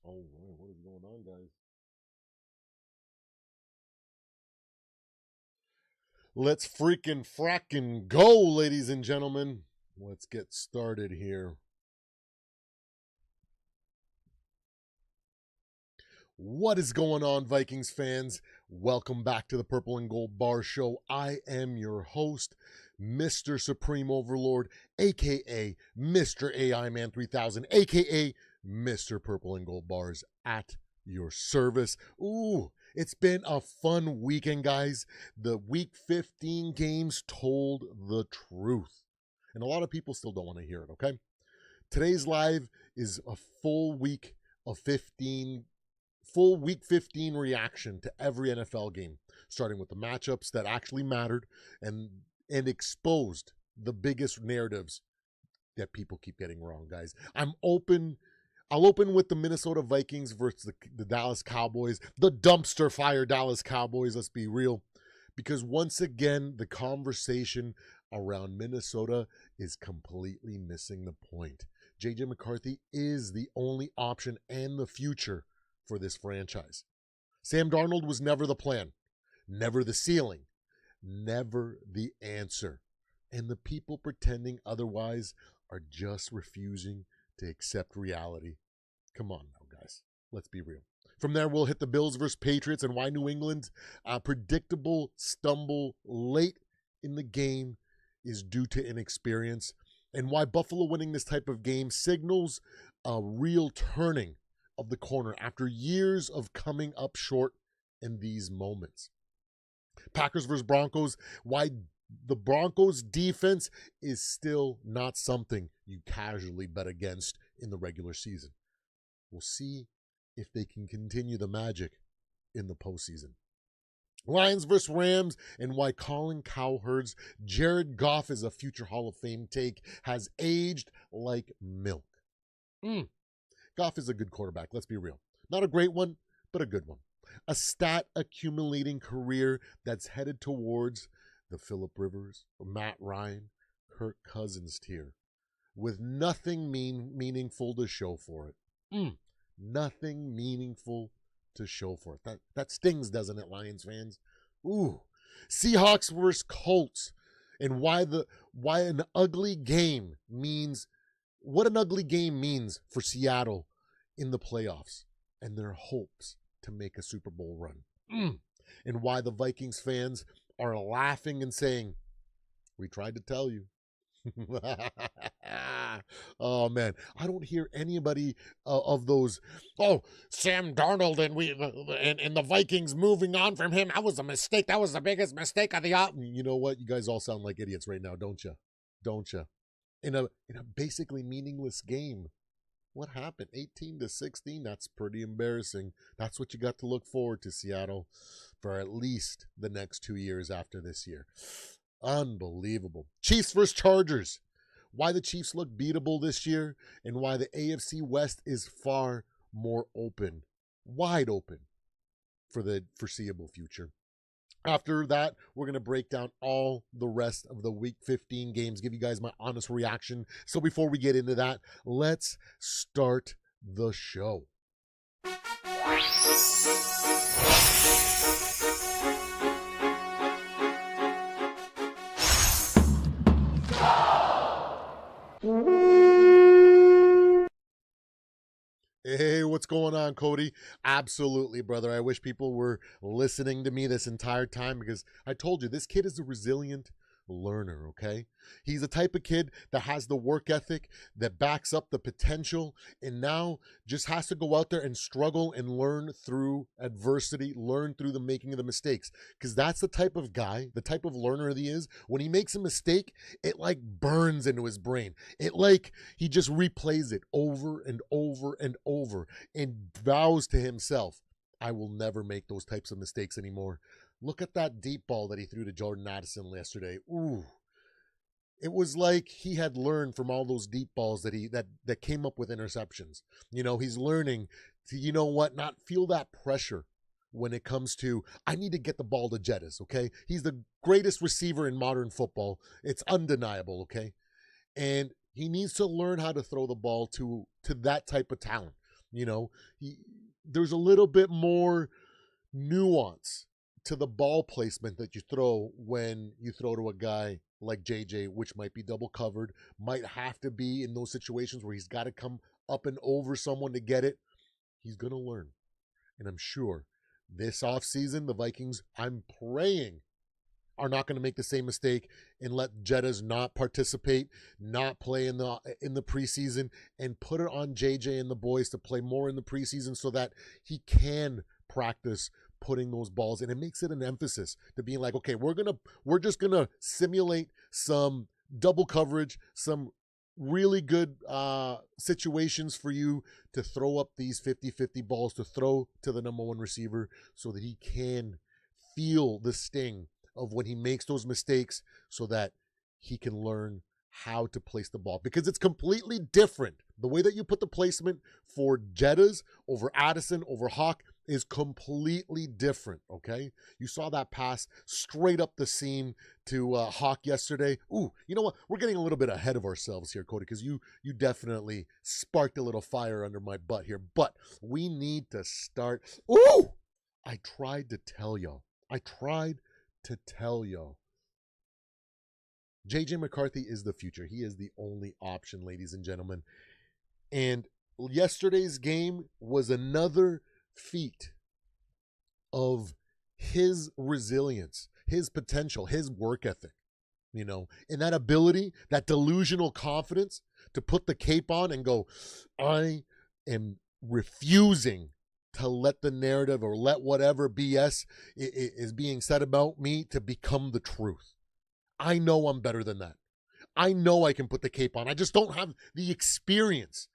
All right, what is going on, guys? Let's freaking fracking go, ladies and gentlemen. Let's get started here. What is going on, Vikings fans? Welcome back to the Purple and Gold Bar Show. I am your host, Mr. Supreme Overlord, aka Mr. AI Man 3000, aka Mr. Purple and Gold Bars at your service. Ooh, it's been a fun weekend, guys. The week 15 games told the truth. And a lot of people still don't want to hear it, okay? Today's live is a full week reaction to every NFL game, starting with the matchups that actually mattered and exposed the biggest narratives that people keep getting wrong, guys. I'll open with the Minnesota Vikings versus the Dallas Cowboys, the dumpster fire Dallas Cowboys, let's be real. Because once again, the conversation around Minnesota is completely missing the point. J.J. McCarthy is the only option and the future for this franchise. Sam Darnold was never the plan, never the ceiling, never the answer. And the people pretending otherwise are just refusing to accept reality. Come on now, guys. Let's be real. From there, we'll hit the Bills versus Patriots and why New England's predictable stumble late in the game is due to inexperience, and why Buffalo winning this type of game signals a real turning of the corner after years of coming up short in these moments. Packers versus Broncos, why the Broncos defense is still not something you casually bet against in the regular season. We'll see if they can continue the magic in the postseason. Lions versus Rams, and why Colin Cowherd's Jared Goff is a future Hall of Fame take has aged like milk. Goff is a good quarterback, let's be real. Not a great one, but a good one. A stat accumulating career that's headed towards the Phillip Rivers, Matt Ryan, Kirk Cousins tier, with nothing meaningful to show for it. Nothing meaningful to show for it. That stings, doesn't it, Lions fans? Ooh. Seahawks versus Colts, and why an ugly game means what an ugly game means for Seattle in the playoffs and their hopes to make a Super Bowl run. And why the Vikings fans are laughing and saying, "We tried to tell you." Oh man, I don't hear anybody of those. Oh, Sam Darnold and the Vikings moving on from him. That was a mistake. That was the biggest mistake of the year. You know what? You guys all sound like idiots right now, don't you? Don't you? In a basically meaningless game. What happened? 18-16. That's pretty embarrassing. That's what you got to look forward to, Seattle, for at least the next 2 years after this year. Unbelievable. Chiefs versus Chargers. Why the Chiefs look beatable this year and why the AFC West is far more open, wide open for the foreseeable future. After that, we're going to break down all the rest of the Week 15 games, give you guys my honest reaction. So before we get into that, let's start the show. Hey, what's going on, Cody? Absolutely, brother. I wish people were listening to me this entire time because I told you, this kid is a resilient learner, okay? He's the type of kid that has the work ethic, that backs up the potential, and now just has to go out there and struggle and learn through adversity, learn through the making of the mistakes. Because that's the type of guy, the type of learner he is. When he makes a mistake, it like burns into his brain. It like he just replays it over and over and over and vows to himself, I will never make those types of mistakes anymore. Look at that deep ball that he threw to Jordan Addison yesterday. Ooh. It was like he had learned from all those deep balls that came up with interceptions. You know, he's learning to, you know what, not feel that pressure when it comes to, I need to get the ball to Jettis, okay? He's the greatest receiver in modern football. It's undeniable, okay? And he needs to learn how to throw the ball to that type of talent. You know, there's a little bit more nuance to the ball placement that you throw when you throw to a guy like JJ, which might be double covered, might have to be in those situations where he's got to come up and over someone to get it. He's going to learn. And I'm sure this offseason, the Vikings, I'm praying, are not going to make the same mistake and let Jettas not participate, not play in the preseason, and put it on JJ and the boys to play more in the preseason so that he can practice putting those balls in. It makes it an emphasis to being like, okay, we're just gonna simulate some double coverage, some really good situations for you to throw up these 50-50 balls to throw to the number one receiver so that he can feel the sting of when he makes those mistakes so that he can learn how to place the ball, because it's completely different. The way that you put the placement for Jettas over Addison, over Hawk is completely different, okay? You saw that pass straight up the seam to Hawk yesterday. Ooh, you know what? We're getting a little bit ahead of ourselves here, Cody, because you definitely sparked a little fire under my butt here, but we need to start. Ooh! I tried to tell y'all. JJ McCarthy is the future. He is the only option, ladies and gentlemen. And yesterday's game was another feat of his resilience, his potential, his work ethic, you know, and that ability, that delusional confidence to put the cape on and go, I am refusing to let the narrative or let whatever BS is being said about me to become the truth. I know I'm better than that. I know I can put the cape on. I just don't have the experience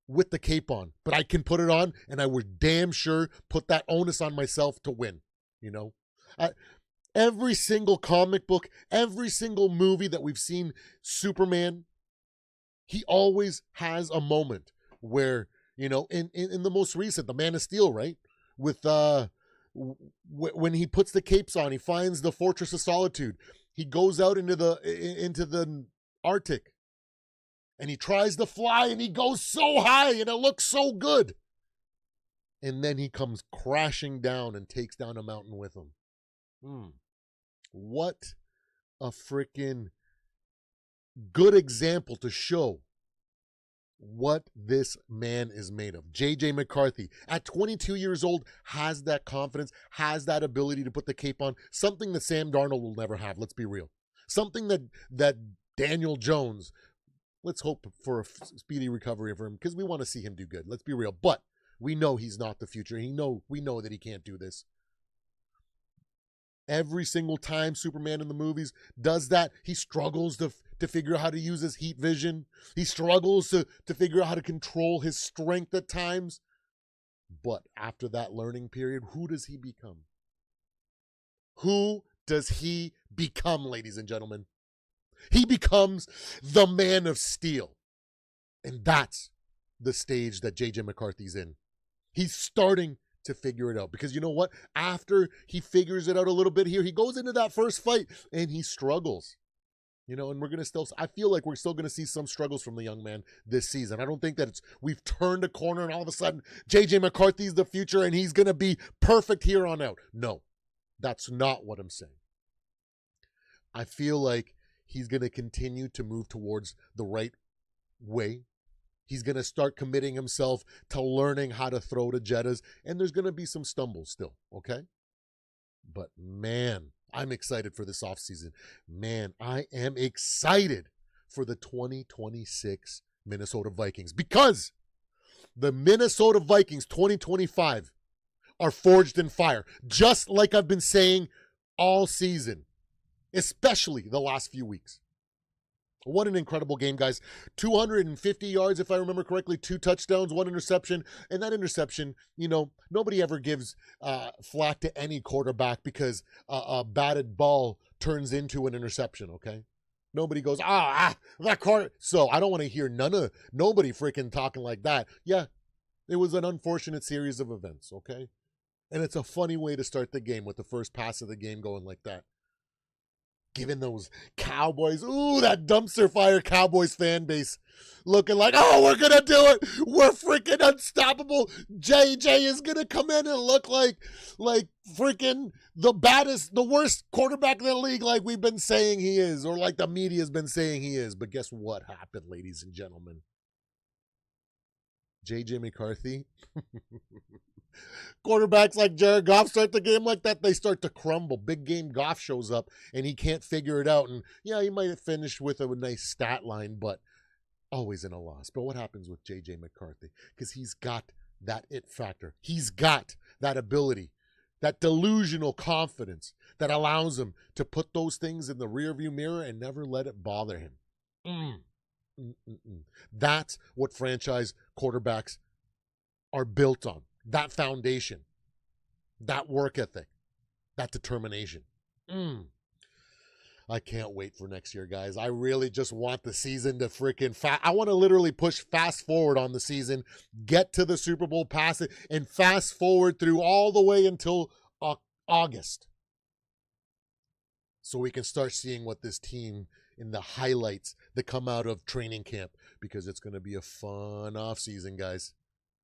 with the cape on, but I can put it on, and I would damn sure put that onus on myself to win, you know? Every single comic book, every single movie that we've seen Superman, he always has a moment where, you know, in the most recent, the Man of Steel, right? With when he puts the capes on, he finds the Fortress of Solitude. He goes out into the Arctic, and he tries to fly, and he goes so high, and it looks so good. And then he comes crashing down and takes down a mountain with him. What a freaking good example to show what this man is made of. JJ McCarthy, at 22 years old, has that confidence, has that ability to put the cape on, something that Sam Darnold will never have, let's be real. Something that Daniel Jones, let's hope for a speedy recovery for him, because we want to see him do good, let's be real. But we know he's not the future. We know that he can't do this. Every single time Superman in the movies does that, he struggles to figure out how to use his heat vision. He struggles to figure out how to control his strength at times. But after that learning period, who does he become? Who does he become, ladies and gentlemen? He becomes the Man of Steel. And that's the stage that JJ McCarthy's in. He's starting to figure it out, because you know what? After he figures it out a little bit here, he goes into that first fight and he struggles, you know, and we're going to still, I feel like we're still going to see some struggles from the young man this season. I don't think that we've turned a corner and all of a sudden JJ McCarthy's the future and he's going to be perfect here on out. No, that's not what I'm saying. I feel like he's going to continue to move towards the right way. He's going to start committing himself to learning how to throw to Jettas, and there's going to be some stumbles still, okay? But, man, I'm excited for this offseason. Man, I am excited for the 2026 Minnesota Vikings, because the Minnesota Vikings 2025 are forged in fire, just like I've been saying all season, especially the last few weeks. What an incredible game, guys. 250 yards, if I remember correctly, 2 touchdowns, 1 interception. And that interception, you know, nobody ever gives flack to any quarterback because a batted ball turns into an interception, okay? Nobody goes, that quarter. So I don't want to hear nobody freaking talking like that. Yeah, it was an unfortunate series of events, okay? And it's a funny way to start the game with the first pass of the game going like that. giving those Cowboys, ooh, that dumpster fire Cowboys fan base looking like, oh, we're going to do it. We're freaking unstoppable. JJ is going to come in and look like freaking the baddest, the worst quarterback in the league like we've been saying he is, or like the media's been saying he is. But guess what happened, ladies and gentlemen? JJ McCarthy. Quarterbacks like Jared Goff start the game like that, they start to crumble. Big game Goff shows up and he can't figure it out. And yeah, he might have finished with a nice stat line, but always in a loss. But what happens with JJ McCarthy? Because he's got that it factor. He's got that ability, that delusional confidence that allows him to put those things in the rearview mirror and never let it bother him. That's what franchise quarterbacks are built on. That foundation, that work ethic, that determination. I can't wait for next year, guys. I really just want the season to freaking I want to literally push fast forward on the season, get to the Super Bowl, pass it, and fast forward through all the way until August. So we can start seeing what this team in the highlights that come out of training camp, because it's going to be a fun offseason, guys.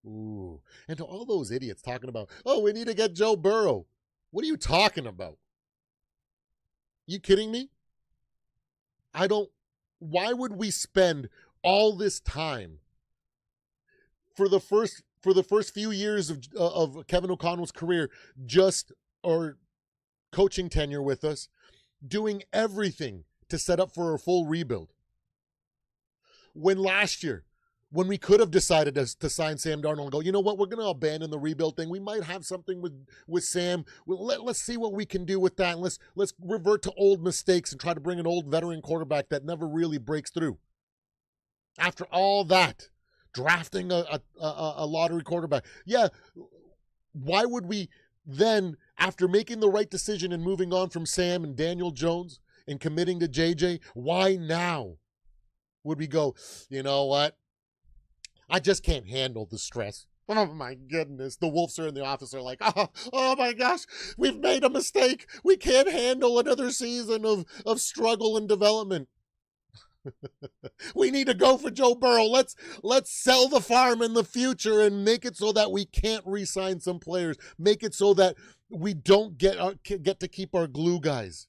Ooh. And to all those idiots talking about, oh, we need to get Joe Burrow. What are you talking about? You kidding me? Why would we spend all this time for the first few years of Kevin O'Connell's career, or coaching tenure with us, doing everything to set up for a full rebuild? When last year, when we could have decided to sign Sam Darnold and go, you know what, we're going to abandon the rebuild thing. We might have something with Sam. Let's see what we can do with that. And let's revert to old mistakes and try to bring an old veteran quarterback that never really breaks through. After all that, drafting a lottery quarterback. Yeah, why would we then, after making the right decision and moving on from Sam and Daniel Jones and committing to JJ, why now would we go, you know what? I just can't handle the stress. Oh my goodness. The Wolves are in the office are like, oh my gosh, we've made a mistake. We can't handle another season of struggle and development. We need to go for Joe Burrow. Let's sell the farm in the future and make it so that we can't re-sign some players. Make it so that we don't get to keep our glue guys.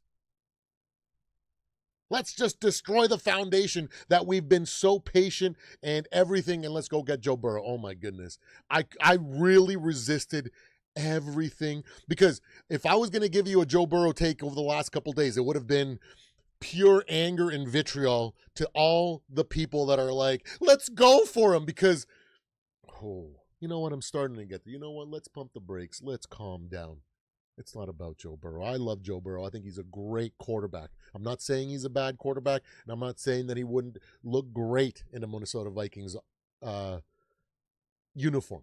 Let's just destroy the foundation that we've been so patient and everything, and let's go get Joe Burrow. Oh, my goodness. I really resisted everything, because if I was going to give you a Joe Burrow take over the last couple days, it would have been pure anger and vitriol to all the people that are like, let's go for him, because, you know what, I'm starting to get there. You know what, let's pump the brakes. Let's calm down. It's not about Joe Burrow. I love Joe Burrow. I think he's a great quarterback. I'm not saying he's a bad quarterback, and I'm not saying that he wouldn't look great in a Minnesota Vikings uniform.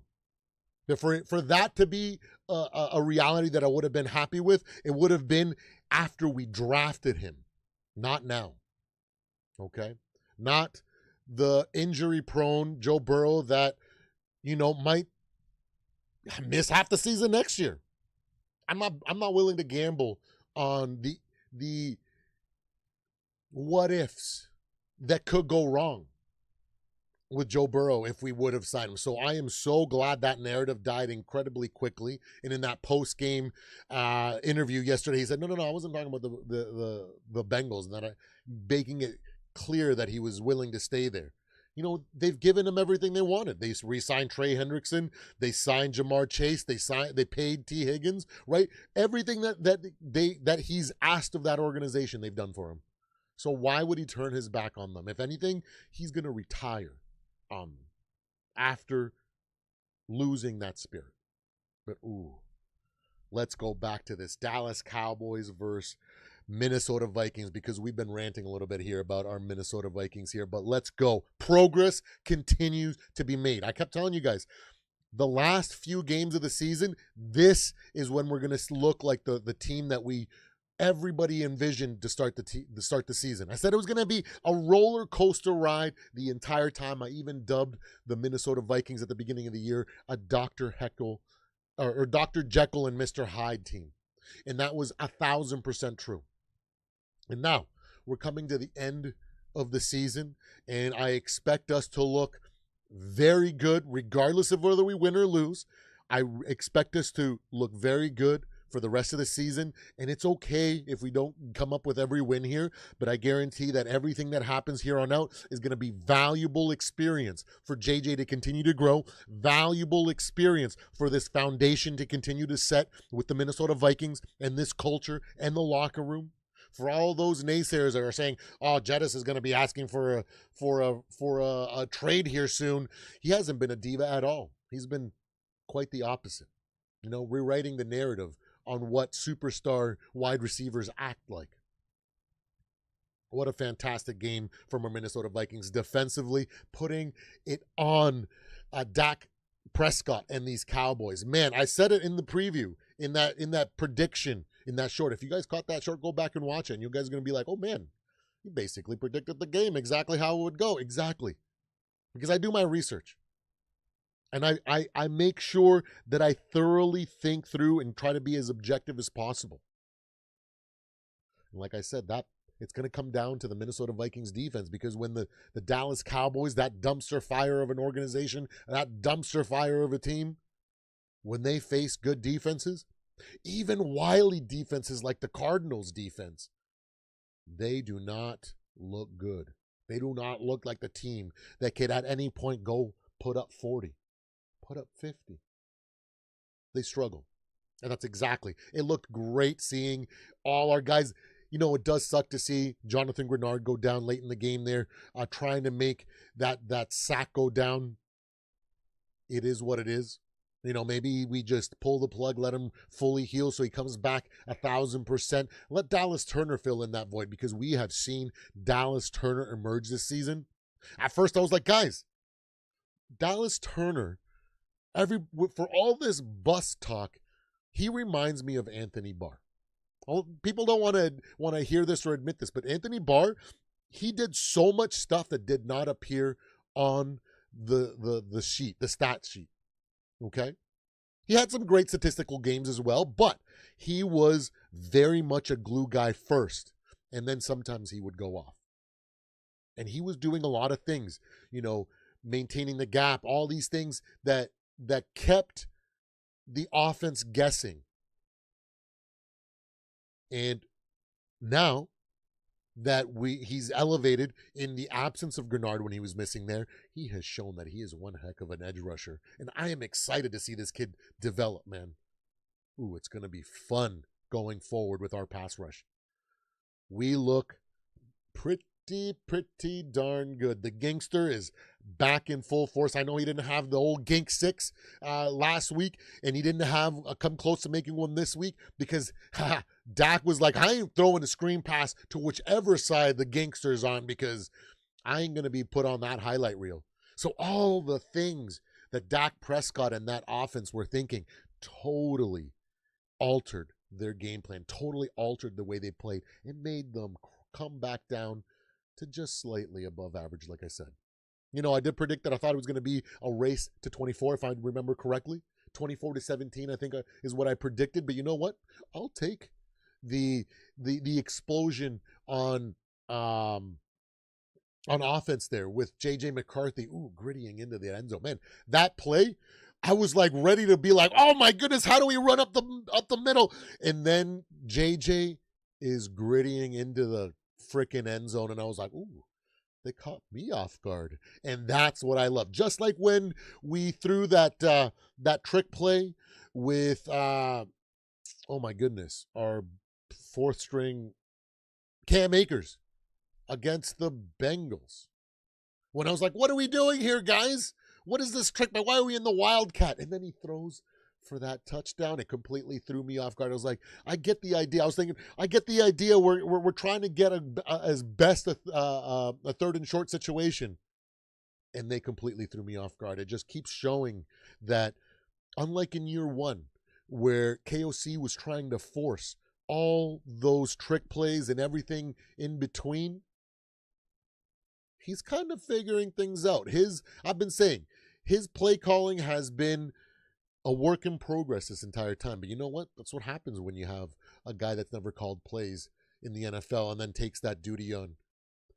But for that to be a reality that I would have been happy with, it would have been after we drafted him, not now. Okay? Not the injury-prone Joe Burrow that, might miss half the season next year. I'm not willing to gamble on the what ifs that could go wrong with Joe Burrow if we would have signed him. So I am so glad that narrative died incredibly quickly. And in that post-game interview yesterday, he said, no, I wasn't talking about the Bengals, and that making it clear that he was willing to stay there. They've given him everything they wanted. They re-signed Trey Hendrickson. They signed Jamar Chase. They paid T. Higgins, right? Everything that he's asked of that organization, they've done for him. So why would he turn his back on them? If anything, he's going to retire on them after losing that spirit. But, let's go back to this Dallas Cowboys versus Minnesota Vikings, because we've been ranting a little bit here about our Minnesota Vikings here, but let's go. Progress continues to be made. I kept telling you guys, the last few games of the season, this is when we're going to look like the team that everybody envisioned to start the season. I said it was going to be a roller coaster ride the entire time. I even dubbed the Minnesota Vikings at the beginning of the year a Dr. Jekyll and Mr. Hyde team. And that was 1,000% true. And now we're coming to the end of the season, and I expect us to look very good, regardless of whether we win or lose. I expect us to look very good for the rest of the season, and it's okay if we don't come up with every win here, but I guarantee that everything that happens here on out is going to be valuable experience for JJ to continue to grow, valuable experience for this foundation to continue to set with the Minnesota Vikings and this culture and the locker room. For all those naysayers that are saying, "Oh, Jettis is going to be asking for a trade here soon," he hasn't been a diva at all. He's been quite the opposite. Rewriting the narrative on what superstar wide receivers act like. What a fantastic game from our Minnesota Vikings defensively, putting it on Dak Prescott and these Cowboys. Man, I said it in the preview, in that prediction, in that short. If you guys caught that short, go back and watch it, and you guys are going to be like, "Oh man, you basically predicted the game exactly how it would go." Exactly. Because I do my research. And I make sure that I thoroughly think through and try to be as objective as possible. And like I said, that it's going to come down to the Minnesota Vikings defense, because when the Dallas Cowboys, that dumpster fire of an organization, that dumpster fire of a team, when they face good defenses, even wily defenses like the Cardinals defense, they do not look good. They do not look like the team that could at any point go put up 40. Put up 50. They struggle. And that's exactly. It looked great seeing all our guys. It does suck to see Jonathan Grenard go down late in the game there, trying to make that sack go down. It is what it is. Maybe we just pull the plug, let him fully heal so he comes back 1,000%. Let Dallas Turner fill in that void, because we have seen Dallas Turner emerge this season. At first I was like, guys, Dallas Turner, for all this bust talk, he reminds me of Anthony Barr. People don't want to hear this or admit this, but Anthony Barr, he did so much stuff that did not appear on the sheet, the stat sheet. Okay? He had some great statistical games as well, but he was very much a glue guy first, and then sometimes he would go off. And he was doing a lot of things, maintaining the gap, all these things that kept the offense guessing. And now that he's elevated in the absence of Grenard when he was missing there, he has shown that he is one heck of an edge rusher. And I am excited to see this kid develop, man. Ooh, it's going to be fun going forward with our pass rush. We look pretty darn good. The Gangster is back in full force. I know he didn't have the old Gink 6 last week, and he didn't have come close to making one this week, because Dak was like, I ain't throwing a screen pass to whichever side the Gangster's on, because I ain't going to be put on that highlight reel. So all the things that Dak Prescott and that offense were thinking totally altered their game plan, totally altered the way they played, and made them come back down to just slightly above average, like I said. I did predict that I thought it was going to be a race to 24, if I remember correctly. 24-17, I think, is what I predicted. But you know what? I'll take the explosion on offense there with J.J. McCarthy, grittying into the end zone. Man, that play, I was like ready to be like, oh my goodness, how do we run up the middle? And then J.J. is grittying into the freaking end zone, and I was like, ooh, they caught me off guard. And that's what I love. Just like when we threw that trick play with oh my goodness, our fourth string Cam Akers against the Bengals, when I was like, what are we doing here, guys? What is this trick? Why are we in the Wildcat? And then he throws for that touchdown. It completely threw me off guard. I was like, I get the idea. I was thinking, I get the idea. We're trying to get as best a third and short situation, and they completely threw me off guard. It just keeps showing that, unlike in year one, where KOC was trying to force all those trick plays and everything in between, he's kind of figuring things out. I've been saying, his play calling has been a work in progress this entire time. But you know what? That's what happens when you have a guy that's never called plays in the NFL and then takes that duty on.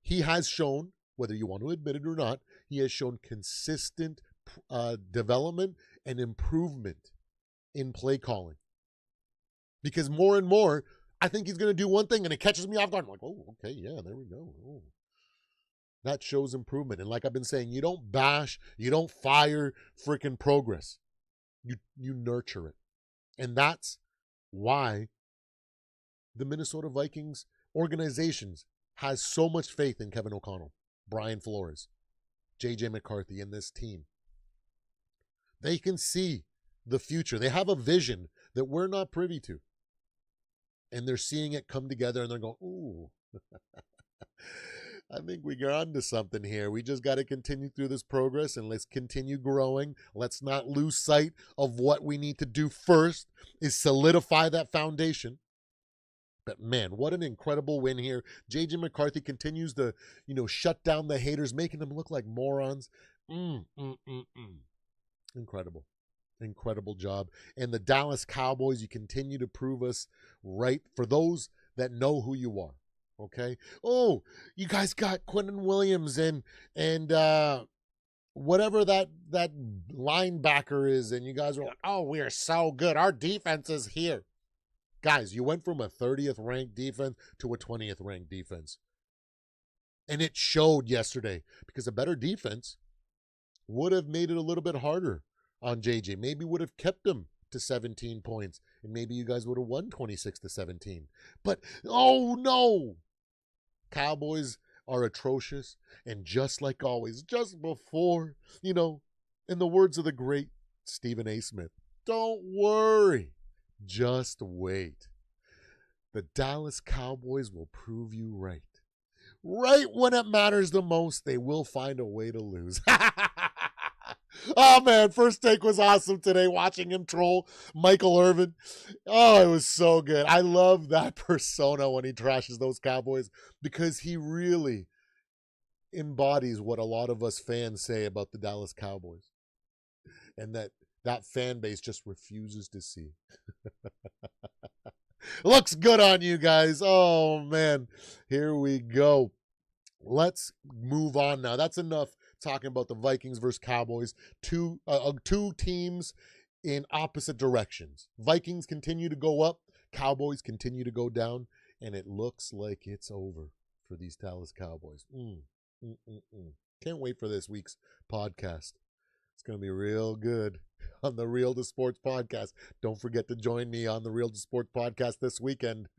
He has shown, whether you want to admit it or not, he has shown consistent development and improvement in play calling. Because more and more, I think he's going to do one thing and it catches me off guard. I'm like, oh, okay, yeah, there we go. Oh. That shows improvement. And like I've been saying, you don't bash, you don't fire freaking progress. You nurture it. And that's why the Minnesota Vikings organizations has so much faith in Kevin O'Connell, Brian Flores, JJ McCarthy, and this team. They can see the future. They have a vision that we're not privy to. And they're seeing it come together and they're going, ooh, I think we got onto something here. We just got to continue through this progress and let's continue growing. Let's not lose sight of what we need to do first is solidify that foundation. But man, what an incredible win here. JJ McCarthy continues to, shut down the haters, making them look like morons. Incredible. Incredible job. And the Dallas Cowboys, you continue to prove us right for those that know who you are. Okay. Oh, you guys got Quentin Williams and whatever that linebacker is, and you guys are like, oh, we are so good. Our defense is here. Guys, you went from a 30th ranked defense to a 20th ranked defense. And it showed yesterday because a better defense would have made it a little bit harder on JJ. Maybe would have kept him to 17 points, and maybe you guys would have won 26-17. But, oh no! Cowboys are atrocious, and just like always, just before, in the words of the great Stephen A. Smith, don't worry, just wait. The Dallas Cowboys will prove you right. Right when it matters the most, they will find a way to lose. Oh, man, First Take was awesome today, watching him troll Michael Irvin. Oh, it was so good. I love that persona when he trashes those Cowboys because he really embodies what a lot of us fans say about the Dallas Cowboys and that fan base just refuses to see. Looks good on you guys. Oh, man. Here we go. Let's move on now. That's enough talking about the Vikings versus Cowboys. Two teams in opposite directions. Vikings continue to go up. Cowboys continue to go down. And it looks like it's over for these Dallas Cowboys. Can't wait for this week's podcast. It's going to be real good on the Real to Sports podcast. Don't forget to join me on the Real to Sports podcast this weekend.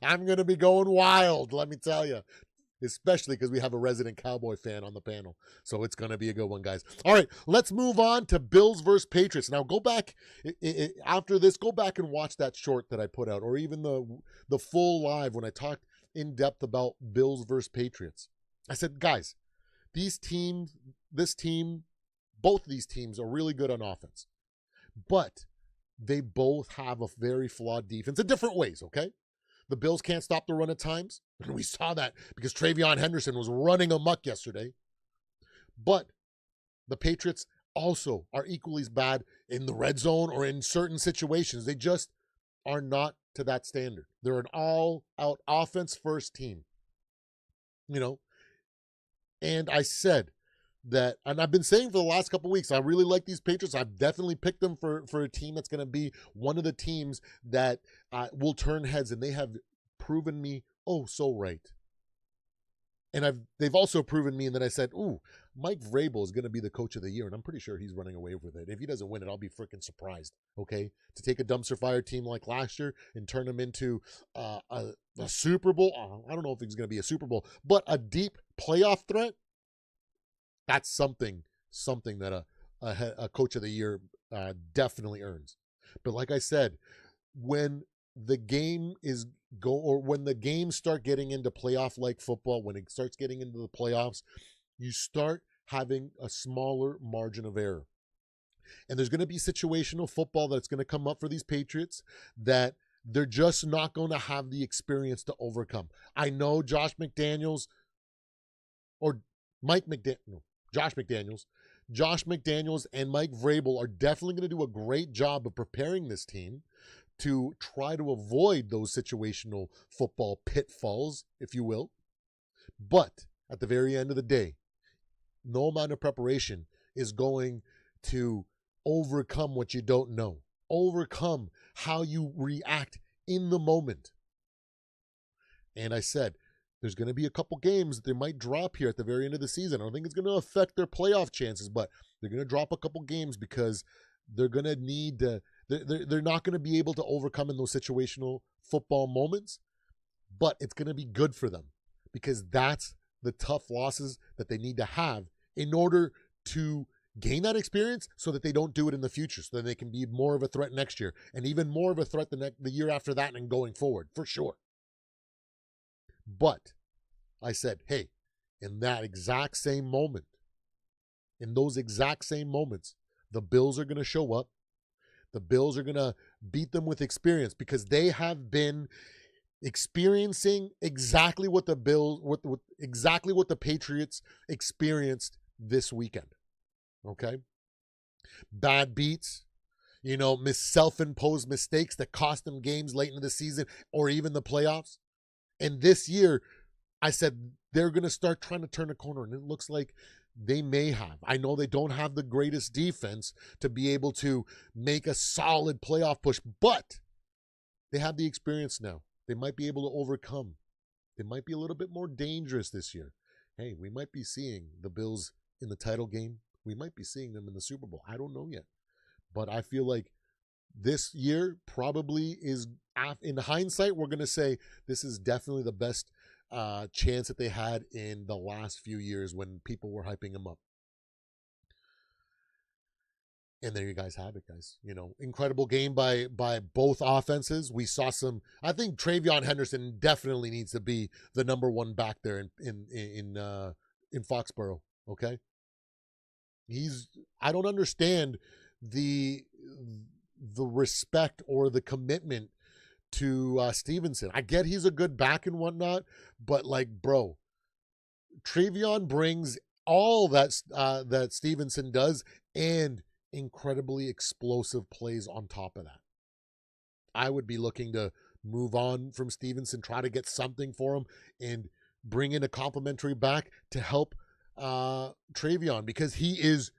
I'm going to be going wild, let me tell you. Especially because we have a resident Cowboy fan on the panel. So it's going to be a good one, guys. All right, let's move on to Bills versus Patriots. Now, go back, after this, go back and watch that short that I put out, or even the full live when I talked in depth about Bills versus Patriots. I said, guys, both of these teams are really good on offense. But they both have a very flawed defense in different ways, okay? The Bills can't stop the run at times. And we saw that because Travion Henderson was running amok yesterday. But the Patriots also are equally as bad in the red zone or in certain situations. They just are not to that standard. They're an all-out offense-first team. And I said that, and I've been saying for the last couple of weeks, I really like these Patriots. I've definitely picked them for a team that's going to be one of the teams that will turn heads, and they have proven me so right. And they've also proven me, and then I said, Mike Vrabel is going to be the coach of the year, and I'm pretty sure he's running away with it. If he doesn't win it, I'll be freaking surprised, okay? To take a dumpster fire team like last year and turn them into a Super Bowl. I don't know if it's going to be a Super Bowl, but a deep playoff threat. That's something that a coach of the year definitely earns. But like I said, when the game when the games start getting into playoff-like football, when it starts getting into the playoffs, you start having a smaller margin of error. And there's going to be situational football that's going to come up for these Patriots that they're just not going to have the experience to overcome. I know Josh McDaniels and Mike Vrabel are definitely going to do a great job of preparing this team to try to avoid those situational football pitfalls, if you will. But at the very end of the day, no amount of preparation is going to overcome what you don't know, overcome how you react in the moment. And I said, there's going to be a couple games that they might drop here at the very end of the season. I don't think it's going to affect their playoff chances, but they're going to drop a couple games because they're going to need to, they're not going to be able to overcome in those situational football moments, but it's going to be good for them because that's the tough losses that they need to have in order to gain that experience so that they don't do it in the future, so that they can be more of a threat next year and even more of a threat the year after that and going forward, for sure. But I said, hey, in that exact same moment, in those exact same moments, the Bills are going to show up. The Bills are going to beat them with experience because they have been experiencing exactly what the Bills, exactly what the Patriots experienced this weekend. Okay? Bad beats, self-imposed mistakes that cost them games late in the season or even the playoffs. And this year, I said they're going to start trying to turn a corner, and it looks like they may have. I know they don't have the greatest defense to be able to make a solid playoff push, but they have the experience now. They might be able to overcome. They might be a little bit more dangerous this year. Hey, we might be seeing the Bills in the title game. We might be seeing them in the Super Bowl. I don't know yet. But I feel like this year probably is, in hindsight, we're going to say this is definitely the best chance that they had in the last few years when people were hyping them up. And there you guys have it, guys. Incredible game by both offenses. We saw some. I think Travion Henderson definitely needs to be the number one back there in Foxborough. Okay, I don't understand the respect or the commitment to Stevenson. I get he's a good back and whatnot, but bro, Travion brings all that Stevenson does and incredibly explosive plays on top of that. I would be looking to move on from Stevenson, try to get something for him, and bring in a complimentary back to help Travion because he is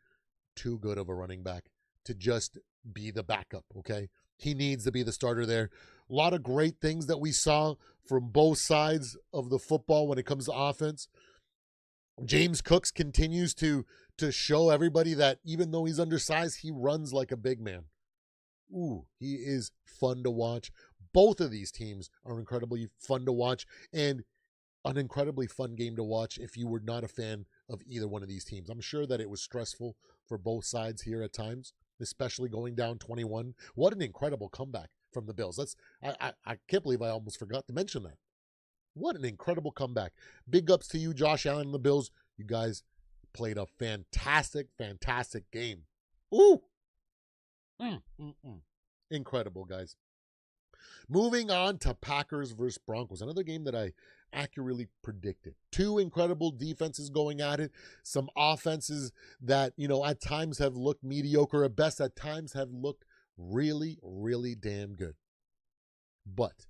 too good of a running back to just be the backup, okay? He needs to be the starter there. A lot of great things that we saw from both sides of the football when it comes to offense. James Cooks continues to show everybody that even though he's undersized, he runs like a big man. Ooh, he is fun to watch. Both of these teams are incredibly fun to watch and an incredibly fun game to watch if you were not a fan of either one of these teams. I'm sure that it was stressful for both sides here at times, especially going down 21. What an incredible comeback from the Bills. I can't believe I almost forgot to mention that. What an incredible comeback. Big ups to you, Josh Allen and the Bills. You guys played a fantastic, fantastic game. Ooh. Incredible, guys. Moving on to Packers versus Broncos, another game that I accurately predicted. Two incredible defenses going at it. Some offenses that, at times have looked mediocre at best, at times have looked really, really damn good. But,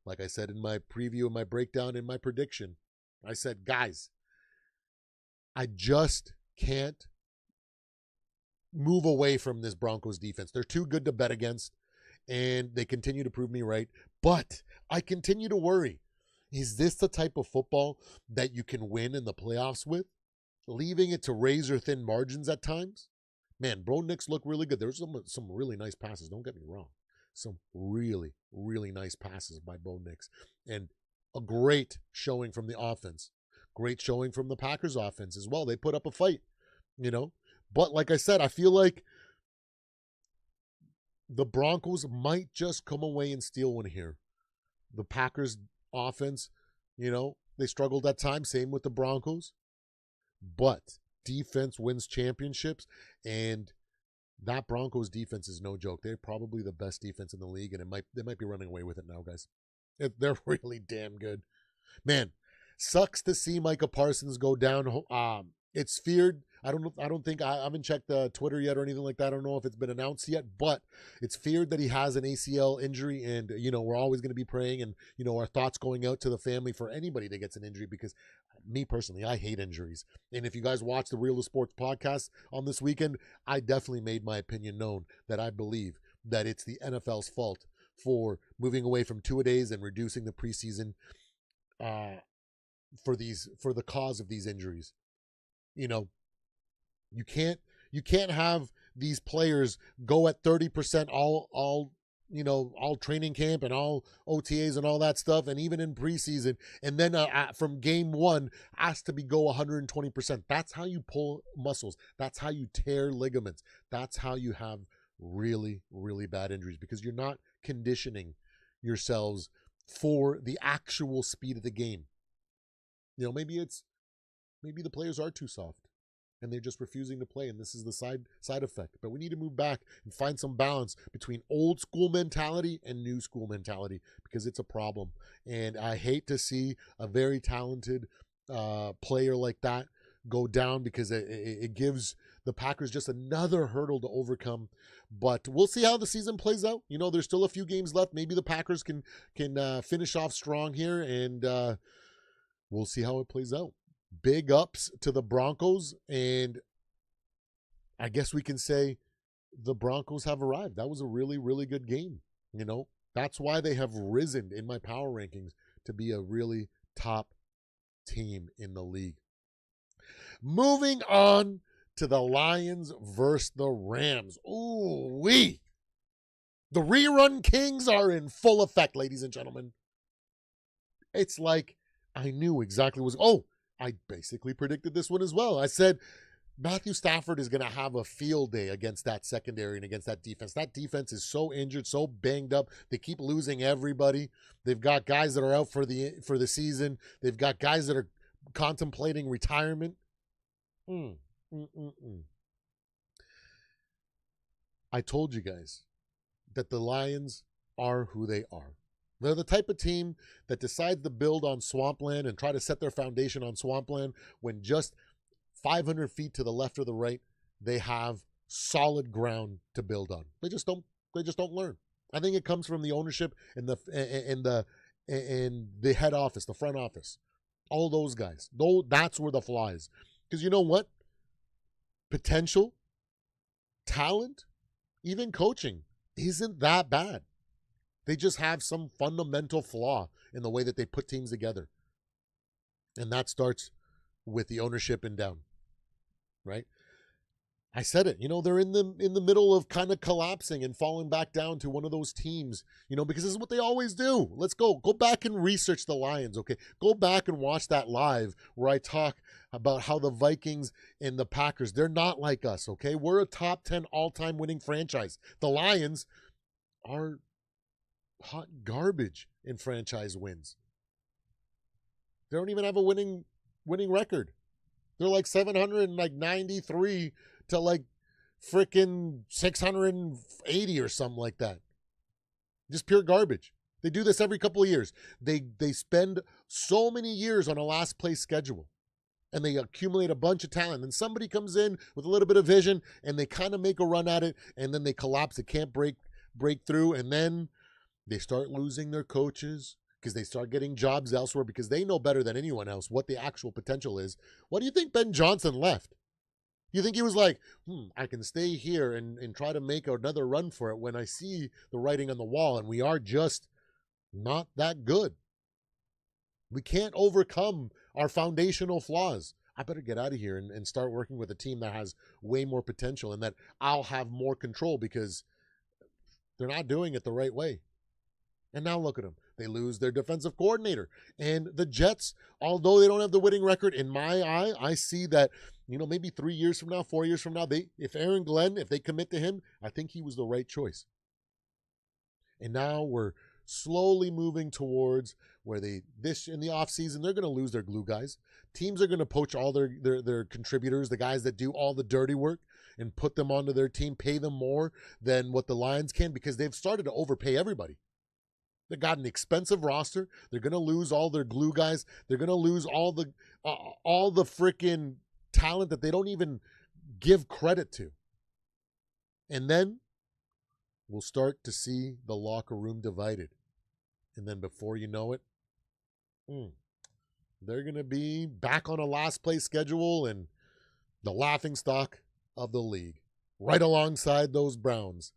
like I said in my preview, in my breakdown, in my prediction, I said, guys, I just can't move away from this Broncos defense. They're too good to bet against, and they continue to prove me right. But I continue to worry. Is this the type of football that you can win in the playoffs with? Leaving it to razor-thin margins at times? Man, Bro Nix looked really good. There's some really nice passes. Don't get me wrong. Some really, really nice passes by Bo Nix. And a great showing from the offense. Great showing from the Packers offense as well. They put up a fight, But like I said, I feel like the Broncos might just come away and steal one here. The Packers offense, they struggled at times. Same with the Broncos. But defense wins championships, and that Broncos defense is no joke. They're probably the best defense in the league, and they might be running away with it now, guys. They're really damn good. Man, sucks to see Micah Parsons go down It's feared. I don't know. I haven't checked Twitter yet or anything like that. I don't know if it's been announced yet, but it's feared that he has an ACL injury, and we're always going to be praying, and our thoughts going out to the family for anybody that gets an injury, because me personally, I hate injuries. And if you guys watch the Real Sports podcast on this weekend, I definitely made my opinion known that I believe that it's the NFL's fault for moving away from 2-a-days and reducing the preseason for the cause of these injuries. You can't have these players go at 30% all training camp and all OTAs and all that stuff, and even in preseason, and then from game one has to go 120%. That's how you pull muscles. That's how you tear ligaments. That's how you have really, really bad injuries, because you're not conditioning yourselves for the actual speed of the game. Maybe the players are too soft and they're just refusing to play, and this is the side effect. But we need to move back and find some balance between old school mentality and new school mentality, because it's a problem. And I hate to see a very talented player like that go down, because it gives the Packers just another hurdle to overcome. But we'll see how the season plays out. There's still a few games left. Maybe the Packers can finish off strong here, and we'll see how it plays out. Big ups to the Broncos, and I guess we can say the Broncos have arrived. That was a really, really good game. That's why they have risen in my power rankings to be a really top team in the league. Moving on to the Lions versus the Rams. Ooh-wee. The Rerun Kings are in full effect, ladies and gentlemen. It's like I knew exactly what was... I basically predicted this one as well. I said Matthew Stafford is going to have a field day against that secondary and against that defense. That defense is so injured, so banged up. They keep losing everybody. They've got guys that are out for the season. They've got guys that are contemplating retirement. I told you guys that the Lions are who they are. They're the type of team that decides to build on swampland and try to set their foundation on swampland when just 500 feet to the left or the right, they have solid ground to build on. They just don't learn. I think it comes from the ownership and the head office, the front office. All those guys. That's where the flaw is. Because you know what? Potential, talent, even coaching isn't that bad. They just have some fundamental flaw in the way that they put teams together. And that starts with the ownership and down, right? I said it, they're in the middle of kind of collapsing and falling back down to one of those teams, because this is what they always do. Let's go back and research the Lions, okay? Go back and watch that live where I talk about how the Vikings and the Packers, they're not like us, okay? We're a top 10 all-time winning franchise. The Lions are hot garbage in franchise wins. They don't even have a winning record. They're like 793 to like freaking 680 or something like that. Just pure garbage. They do this every couple of years. They spend so many years on a last place schedule, and they accumulate a bunch of talent. And somebody comes in with a little bit of vision, and they kind of make a run at it, and then they collapse. They can't break through, and then they start losing their coaches because they start getting jobs elsewhere because they know better than anyone else what the actual potential is. What do you think Ben Johnson left? You think he was like, I can stay here and try to make another run for it when I see the writing on the wall, and we are just not that good. We can't overcome our foundational flaws. I better get out of here and start working with a team that has way more potential and that I'll have more control, because they're not doing it the right way. And now look at them. They lose their defensive coordinator. And the Jets, although they don't have the winning record, in my eye, I see that, maybe 3 years from now, 4 years from now, if Aaron Glenn, if they commit to him, I think he was the right choice. And now we're slowly moving towards where in the offseason, they're going to lose their glue guys. Teams are going to poach all their contributors, the guys that do all the dirty work, and put them onto their team, pay them more than what the Lions can, because they've started to overpay everybody. They've got an expensive roster. They're going to lose all their glue guys. They're going to lose all the freaking talent that they don't even give credit to. And then we'll start to see the locker room divided. And then before you know it, they're going to be back on a last place schedule and the laughingstock of the league, right alongside those Browns.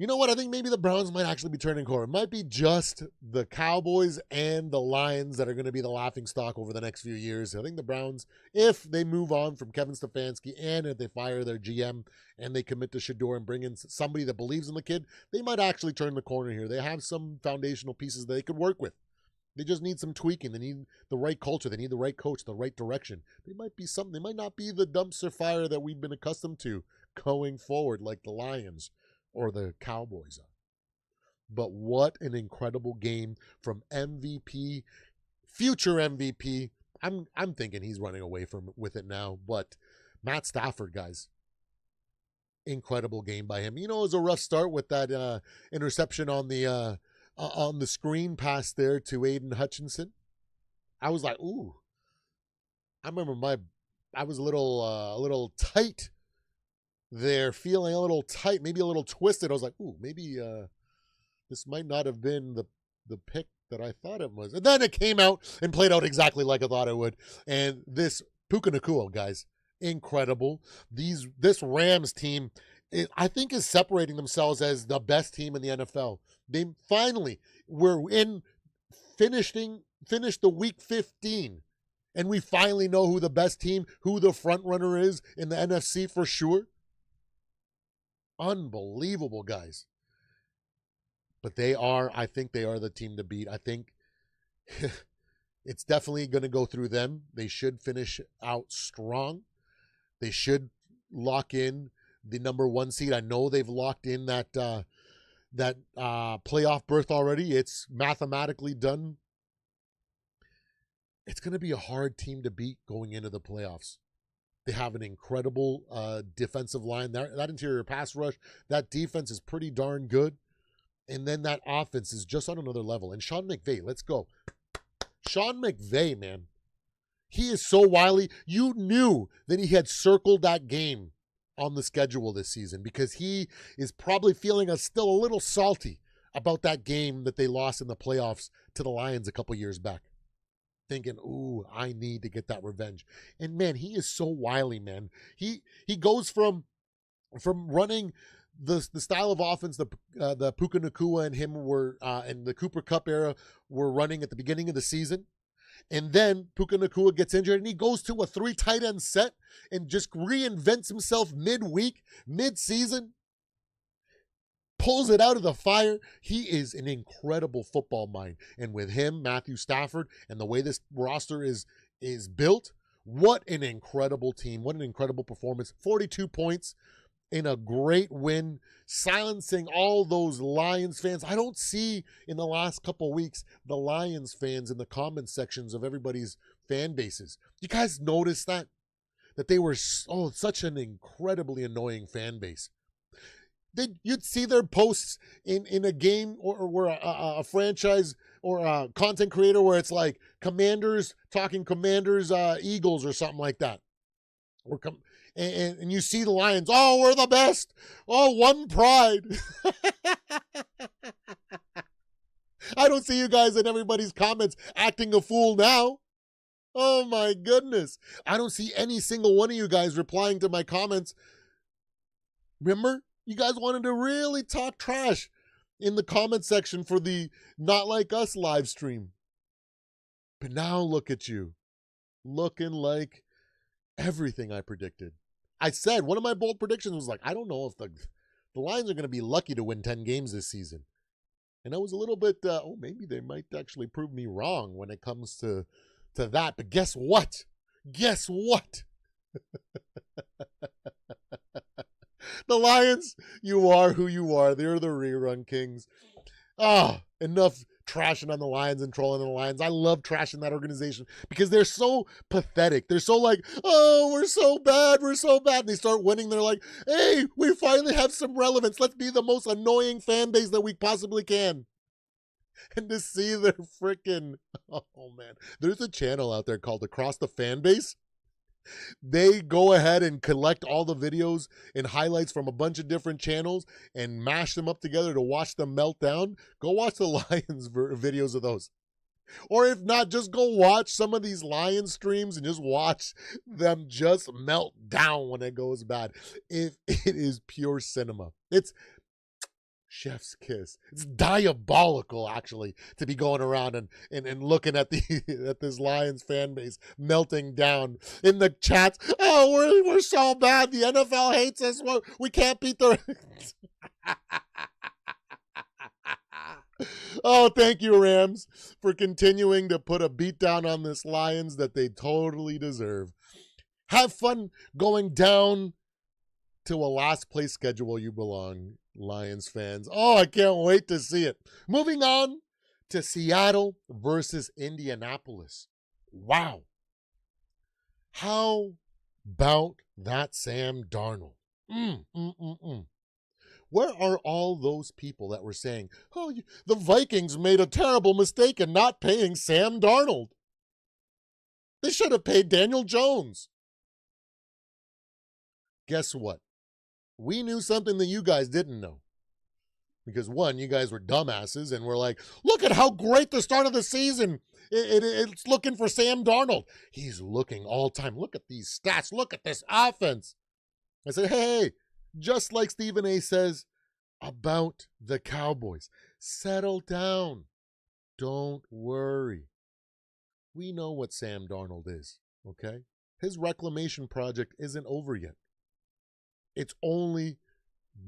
You know what? I think maybe the Browns might actually be turning corner. It might be just the Cowboys and the Lions that are going to be the laughingstock over the next few years. I think the Browns, if they move on from Kevin Stefanski and if they fire their GM and they commit to Shador and bring in somebody that believes in the kid, they might actually turn the corner here. They have some foundational pieces that they could work with. They just need some tweaking. They need the right culture. They need the right coach, the right direction. They might be something. They might not be the dumpster fire that we've been accustomed to going forward like the Lions or the Cowboys are. But what an incredible game from MVP, future MVP. I'm thinking he's running away with it now. But Matt Stafford, guys, incredible game by him. You know, it was a rough start with that interception on the screen pass there to Aiden Hutchinson. I was like, ooh. I remember I was a little tight there, feeling a little tight, maybe a little twisted. I was like, ooh, maybe this might not have been the pick that I thought it was. And then it came out and played out exactly like I thought it would. And this Puka Nacua, guys, incredible. This Rams team, I think, is separating themselves as the best team in the NFL. They finally finished the week 15, and we finally know who the best team, who the front runner is in the NFC for sure. Unbelievable, guys. But I think they are the team to beat. I think it's definitely going to go through them. They should finish out strong. They should lock in the number 1 seed. I know they've locked in that playoff berth already. It's mathematically done. It's going to be a hard team to beat going into the playoffs. They have an incredible defensive line. That interior pass rush, that defense is pretty darn good. And then that offense is just on another level. And Sean McVay, let's go. Sean McVay, man. He is so wily. You knew that he had circled that game on the schedule this season because he is probably feeling still a little salty about that game that they lost in the playoffs to the Lions a couple years back. Thinking, ooh, I need to get that revenge. And man, he is so wily, man. He goes from running the style of offense the Puka Nacua and him were in the Cooper Kupp era were running at the beginning of the season. And then Puka Nacua gets injured and he goes to a 3 tight end set and just reinvents himself midweek, mid-season. Pulls it out of the fire. He is an incredible football mind. And with him, Matthew Stafford, and the way this roster is built, what an incredible team. What an incredible performance. 42 points in a great win, silencing all those Lions fans. I don't see in the last couple of weeks the Lions fans in the comment sections of everybody's fan bases. You guys notice that? That they were such an incredibly annoying fan base. You'd see their posts in a game or where a franchise or a content creator where it's like Commanders talking Commanders Eagles or something like that. And you see the Lions, oh, we're the best. Oh, one pride. I don't see you guys in everybody's comments acting a fool now. Oh, my goodness. I don't see any single one of you guys replying to my comments. Remember? You guys wanted to really talk trash in the comment section for the Not Like Us live stream. But now look at you, looking like everything I predicted. I said, one of my bold predictions was like, I don't know if the Lions are going to be lucky to win 10 games this season. And I was a little bit, maybe they might actually prove me wrong when it comes to that. But guess what? Guess what? The Lions, you are who you are. They're the rerun kings. Enough trashing on the Lions and trolling on the Lions. I love trashing that organization because they're so pathetic. They're so like, oh, we're so bad. We're so bad. And they start winning. They're like, hey, we finally have some relevance. Let's be the most annoying fan base that we possibly can. And to see their freaking, oh man, there's a channel out there called Across the Fan Base. They go ahead and collect all the videos and highlights from a bunch of different channels and mash them up together to watch them melt down. Go watch the Lions videos of those. Or if not, just go watch some of these Lions streams and just watch them just melt down when it goes bad. It is pure cinema. It's chef's kiss. It's diabolical, actually, to be going around and looking at at this Lions fan base melting down in the chats. Oh, we're so bad. The NFL hates us. We can't beat the. Oh, thank you, Rams, for continuing to put a beat down on this Lions that they totally deserve. Have fun going down to a last place schedule you belong, Lions fans. Oh, I can't wait to see it. Moving on to Seattle versus Indianapolis. Wow. How about that Sam Darnold? Where are all those people that were saying, oh, the Vikings made a terrible mistake in not paying Sam Darnold? They should have paid Daniel Jones. Guess what? We knew something that you guys didn't know. Because one, you guys were dumbasses and were like, look at how great the start of the season. It's looking for Sam Darnold. He's looking all time. Look at these stats. Look at this offense. I said, hey, just like Stephen A. says about the Cowboys, settle down. Don't worry. We know what Sam Darnold is, okay? His reclamation project isn't over yet. It's only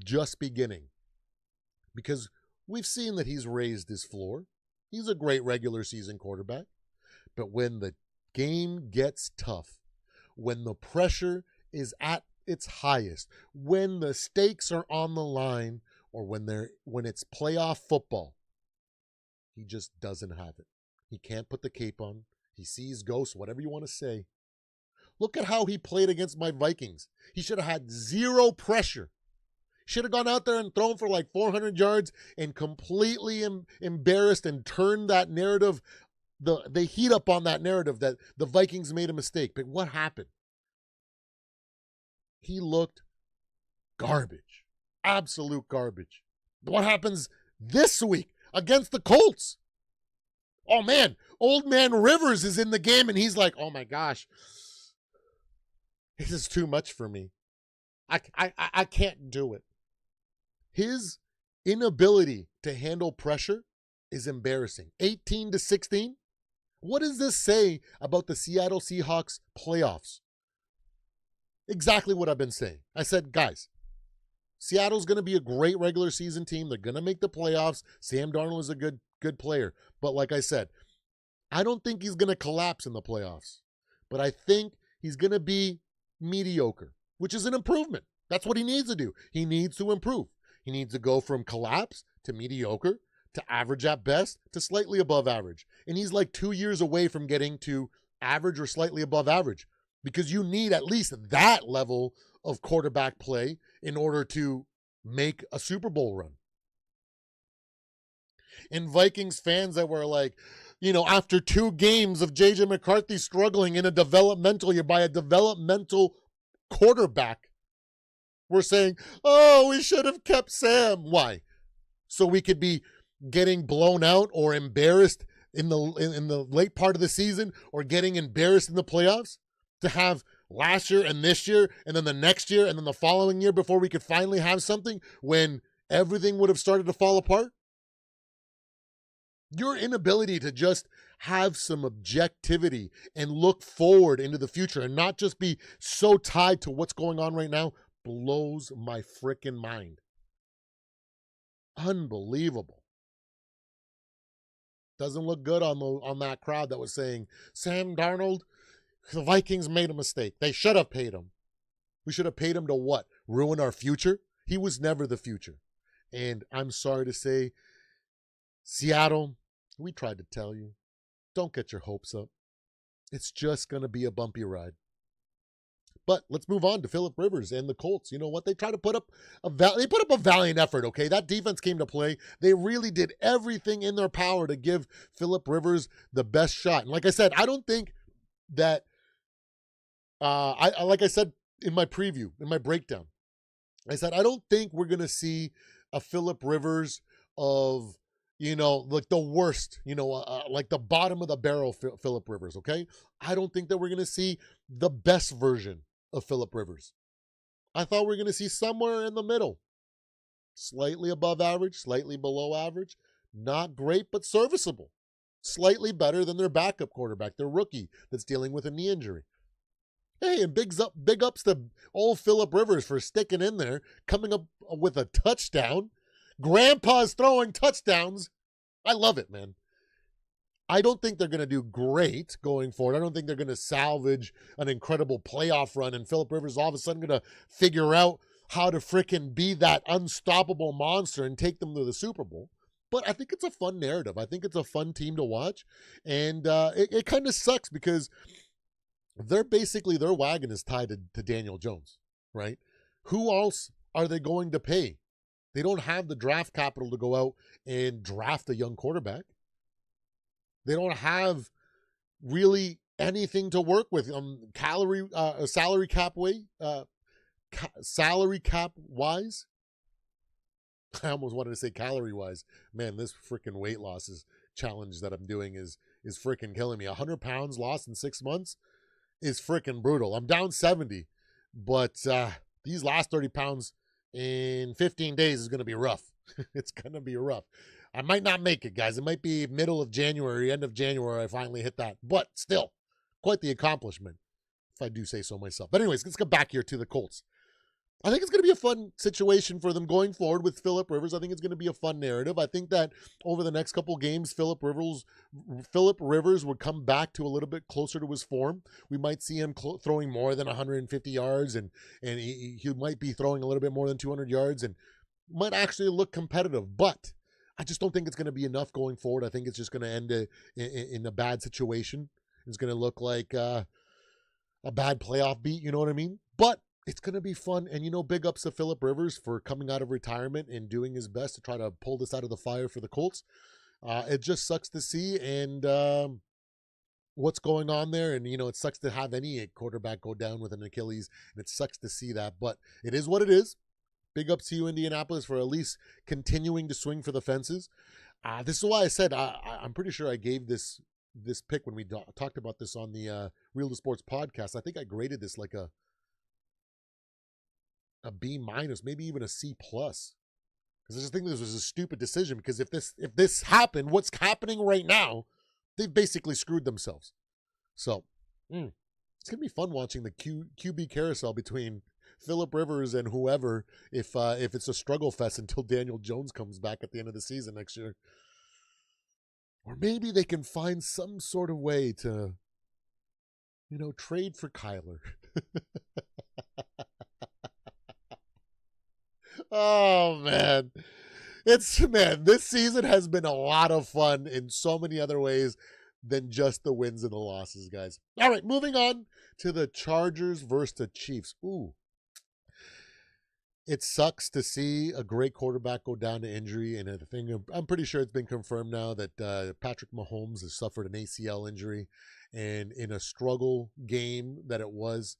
just beginning. Because we've seen that he's raised his floor. He's a great regular season quarterback. But when the game gets tough, when the pressure is at its highest, when the stakes are on the line, or when it's playoff football, he just doesn't have it. He can't put the cape on. He sees ghosts, whatever you want to say. Look at how he played against my Vikings. He should have had zero pressure. Should have gone out there and thrown for like 400 yards and completely embarrassed and turned that narrative, the heat up on that narrative that the Vikings made a mistake. But what happened? He looked garbage. Absolute garbage. What happens this week against the Colts? Oh, man. Old man Rivers is in the game, and he's like, oh, my gosh. This is too much for me. I can't do it. His inability to handle pressure is embarrassing. 18-16. What does this say about the Seattle Seahawks playoffs? Exactly what I've been saying. I said, guys, Seattle's going to be a great regular season team. They're going to make the playoffs. Sam Darnold is a good player. But like I said, I don't think he's going to collapse in the playoffs. But I think he's going to be mediocre, which is an improvement. That's what he needs to do. He needs to improve. He needs to go from collapse to mediocre to average at best to slightly above average. And he's like 2 years away from getting to average or slightly above average, because you need at least that level of quarterback play in order to make a Super Bowl run. And Vikings fans that were like, after 2 games of J.J. McCarthy struggling in a developmental year by a developmental quarterback, we're saying, oh, we should have kept Sam. Why? So we could be getting blown out or embarrassed in the late part of the season, or getting embarrassed in the playoffs, to have last year and this year and then the next year and then the following year before we could finally have something when everything would have started to fall apart? Your inability to just have some objectivity and look forward into the future and not just be so tied to what's going on right now blows my frickin' mind. Unbelievable. Doesn't look good on that crowd that was saying, Sam Darnold, the Vikings made a mistake. They should have paid him. We should have paid him to what? Ruin our future? He was never the future. And I'm sorry to say, Seattle, we tried to tell you, don't get your hopes up. It's just going to be a bumpy ride. But let's move on to Phillip Rivers and the Colts. You know what? They tried to put up a valiant effort, okay? That defense came to play. They really did everything in their power to give Phillip Rivers the best shot. And like I said, I don't think that I like I said in my preview, in my breakdown, I said I don't think we're gonna see a Phillip Rivers of like the worst, like the bottom of the barrel Phillip Rivers. Okay, I don't think that we're gonna see the best version of Phillip Rivers. I thought we are gonna see somewhere in the middle, slightly above average, slightly below average, not great but serviceable, slightly better than their backup quarterback, their rookie that's dealing with a knee injury. Hey, and big ups to old Phillip Rivers for sticking in there, coming up with a touchdown. Grandpa's throwing touchdowns. I love it, man. I don't think they're going to do great going forward. I don't think they're going to salvage an incredible playoff run, and Phillip Rivers all of a sudden going to figure out how to fricking be that unstoppable monster and take them to the Super Bowl. But I think it's a fun narrative. I think it's a fun team to watch, and it kind of sucks because their wagon is tied to Daniel Jones, right? Who else are they going to pay? They don't have the draft capital to go out and draft a young quarterback. They don't have really anything to work with. Salary cap wise. I almost wanted to say calorie wise. Man, this freaking weight loss challenge that I'm doing is freaking killing me. 100 pounds lost in 6 months is freaking brutal. I'm down 70, but these last 30 pounds in 15 days is going to be rough. It's going to be rough. I might not make it, guys. It might be middle of January, end of January, I finally hit that. But still, quite the accomplishment, if I do say so myself. But anyways, let's get back here to the Colts. I think it's going to be a fun situation for them going forward with Phillip Rivers. I think it's going to be a fun narrative. I think that over the next couple games, Phillip Rivers would come back to a little bit closer to his form. We might see him throwing more than 150 yards, and he might be throwing a little bit more than 200 yards and might actually look competitive. But I just don't think it's going to be enough going forward. I think it's just going to end in a bad situation. It's going to look like a bad playoff beat, you know what I mean? But it's going to be fun. And, big ups to Phillip Rivers for coming out of retirement and doing his best to try to pull this out of the fire for the Colts. It just sucks to see. And what's going on there. And, it sucks to have any quarterback go down with an Achilles. And it sucks to see that. But it is what it is. Big ups to you, Indianapolis, for at least continuing to swing for the fences. This is why I said I'm pretty sure I gave this pick when we talked about this on the Real to Sports podcast. I think I graded this like a B minus, maybe even a C plus, because I just think this was a stupid decision. Because if this happened, what's happening right now, they've basically screwed themselves. So it's gonna be fun watching the QB carousel between Phillip Rivers and whoever. If it's a struggle fest until Daniel Jones comes back at the end of the season next year, or maybe they can find some sort of way to, trade for Kyler. Oh, man. This season has been a lot of fun in so many other ways than just the wins and the losses, guys. All right, moving on to the Chargers versus the Chiefs. Ooh. It sucks to see a great quarterback go down to injury, and I'm pretty sure it's been confirmed now that Patrick Mahomes has suffered an ACL injury, and in a struggle game that it was,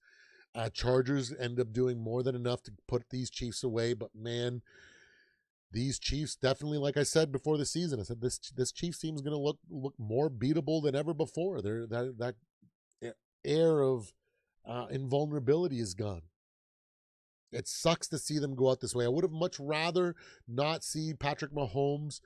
Chargers end up doing more than enough to put these Chiefs away. But man, these Chiefs definitely, like I said before the season, I said this Chiefs team is going to look more beatable than ever before. That air of invulnerability is gone. It sucks to see them go out this way. I would have much rather not see Patrick Mahomes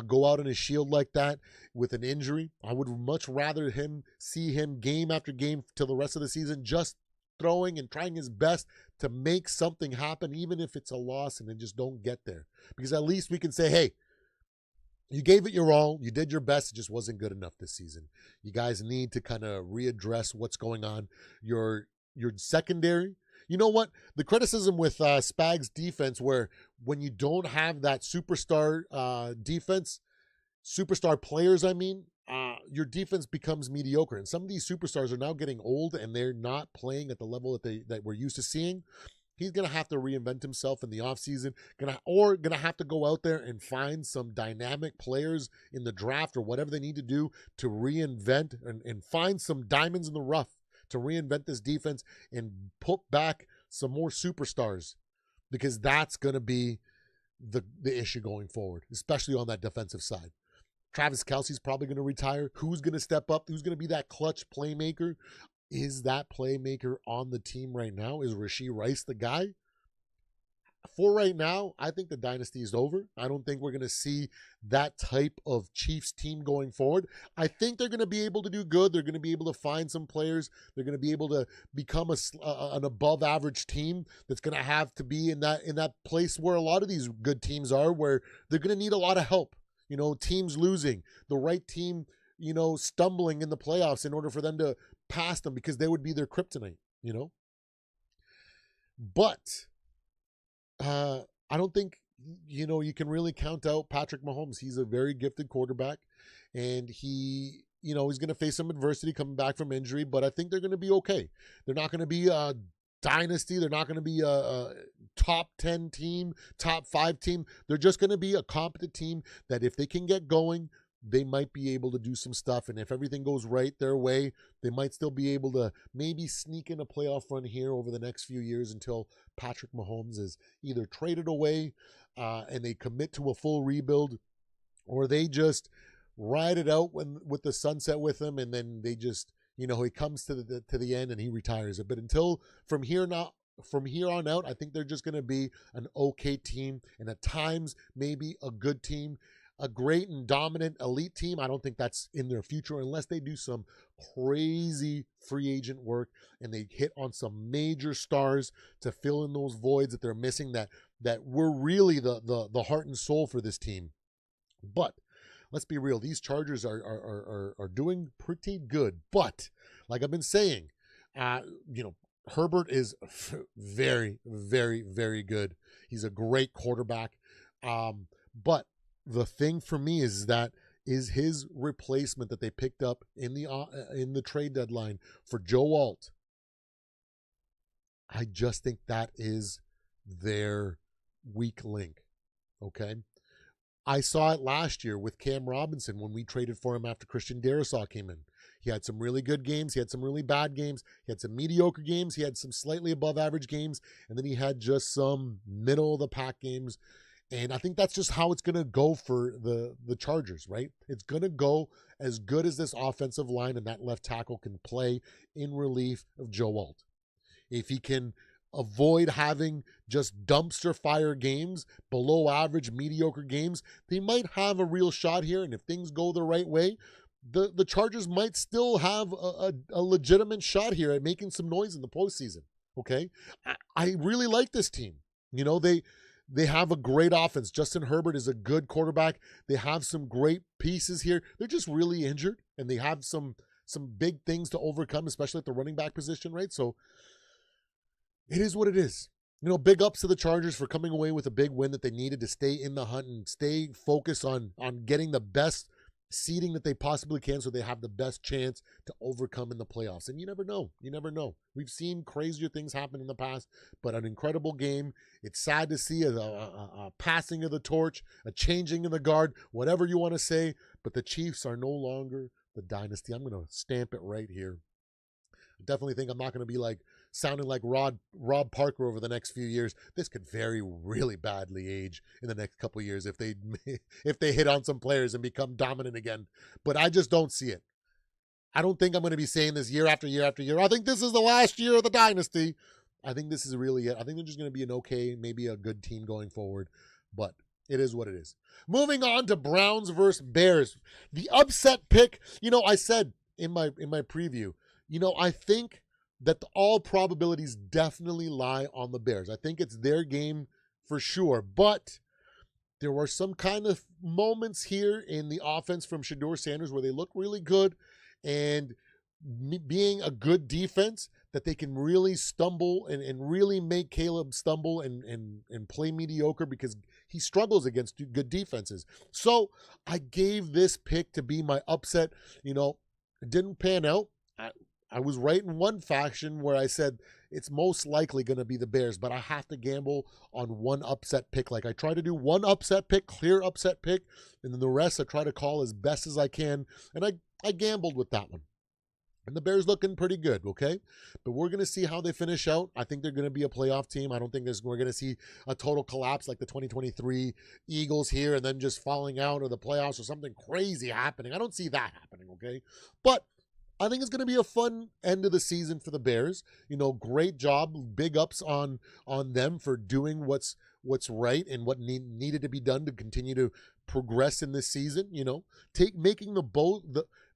go out on his shield like that with an injury. I would much rather see him game after game till the rest of the season just throwing and trying his best to make something happen, even if it's a loss and they just don't get there. Because at least we can say, hey, you gave it your all. You did your best. It just wasn't good enough this season. You guys need to kind of readdress what's going on. Your secondary. You know what? The criticism with Spag's defense, where when you don't have that superstar defense, superstar players, your defense becomes mediocre. And some of these superstars are now getting old and they're not playing at the level that we're used to seeing. He's going to have to reinvent himself in the offseason, going to have to go out there and find some dynamic players in the draft or whatever they need to do to reinvent and find some diamonds in the rough to reinvent this defense and put back some more superstars, because that's going to be the issue going forward, especially on that defensive side. Travis Kelce's probably going to retire. Who's going to step up? Who's going to be that clutch playmaker? Is that playmaker on the team right now? Is Rashee Rice the guy? For right now, I think the dynasty is over. I don't think we're going to see that type of Chiefs team going forward. I think they're going to be able to do good. They're going to be able to find some players. They're going to be able to become an above-average team that's going to have to be in that place where a lot of these good teams are, where they're going to need a lot of help. You know, teams losing, the right team, you know, stumbling in the playoffs in order for them to pass them, because they would be their kryptonite, you know. But I don't think, you know, you can really count out Patrick Mahomes. He's a very gifted quarterback, and he, you know, he's going to face some adversity coming back from injury, but I think they're going to be okay. They're not going to be a dynasty. They're not going to be a top 10 team, top 5 team. They're just going to be a competent team that if they can get going, they might be able to do some stuff. And if everything goes right their way, they might still be able to maybe sneak in a playoff run here over the next few years until Patrick Mahomes is either traded away and they commit to a full rebuild, or they just ride it out with the sunset with him, and then they just, you know, he comes to the end and he retires it. But until from here on out, I think they're just going to be an okay team, and at times maybe a good team. A great and dominant elite team, I don't think that's in their future unless they do some crazy free agent work and they hit on some major stars to fill in those voids that they're missing, that were really the heart and soul for this team. But let's be real, these Chargers are doing pretty good. But like I've been saying, you know, Herbert is very, very, very good. He's a great quarterback. But the thing for me is his replacement that they picked up in the trade deadline for Joe Alt. I just think that is their weak link. Okay. I saw it last year with Cam Robinson when we traded for him after Christian Darrisaw came in. He had some really good games. He had some really bad games. He had some mediocre games. He had some slightly above average games. And then he had just some middle of the pack games. And I think that's just how it's going to go for the Chargers, right? It's going to go as good as this offensive line and that left tackle can play in relief of Joe Alt. If he can avoid having just dumpster fire games, below average, mediocre games, they might have a real shot here. And if things go the right way, the Chargers might still have a legitimate shot here at making some noise in the postseason, okay? I really like this team. You know, they have a great offense. Justin Herbert is a good quarterback. They have some great pieces here. They're just really injured, and they have some big things to overcome, especially at the running back position, right? So it is what it is. You know, big ups to the Chargers for coming away with a big win that they needed to stay in the hunt and stay focused on getting the best seeding that they possibly can so they have the best chance to overcome in the playoffs. And you never know. You never know. We've seen crazier things happen in the past, but an incredible game. It's sad to see a passing of the torch, a changing of the guard, whatever you want to say, but the Chiefs are no longer the dynasty. I'm going to stamp it right here. I definitely think I'm not going to be like sounding like Rob Parker over the next few years. This could very really badly age in the next couple of years if they hit on some players and become dominant again. But I just don't see it. I don't think I'm going to be saying this year after year after year. I think this is the last year of the dynasty. I think this is really it. I think they're just going to be an okay, maybe a good team going forward. But it is what it is. Moving on to Browns versus Bears. The upset pick, you know, I said in my preview, you know, I think that all probabilities definitely lie on the Bears. I think it's their game for sure. But there were some kind of moments here in the offense from Shedeur Sanders where they look really good, and being a good defense that they can really stumble and really make Caleb stumble and play mediocre because he struggles against good defenses. So I gave this pick to be my upset. You know, it didn't pan out. I was right in one faction where I said it's most likely going to be the Bears, but I have to gamble on one upset pick. Like I try to do one upset pick, clear upset pick, and then the rest I try to call as best as I can, and I gambled with that one. And the Bears looking pretty good, okay? But we're going to see how they finish out. I think they're going to be a playoff team. I don't think we're going to see a total collapse like the 2023 Eagles here and then just falling out of the playoffs or something crazy happening. I don't see that happening, okay? But I think it's going to be a fun end of the season for the Bears. Great job. Big ups on them for doing what's right and what needed to be done to continue to progress in this season.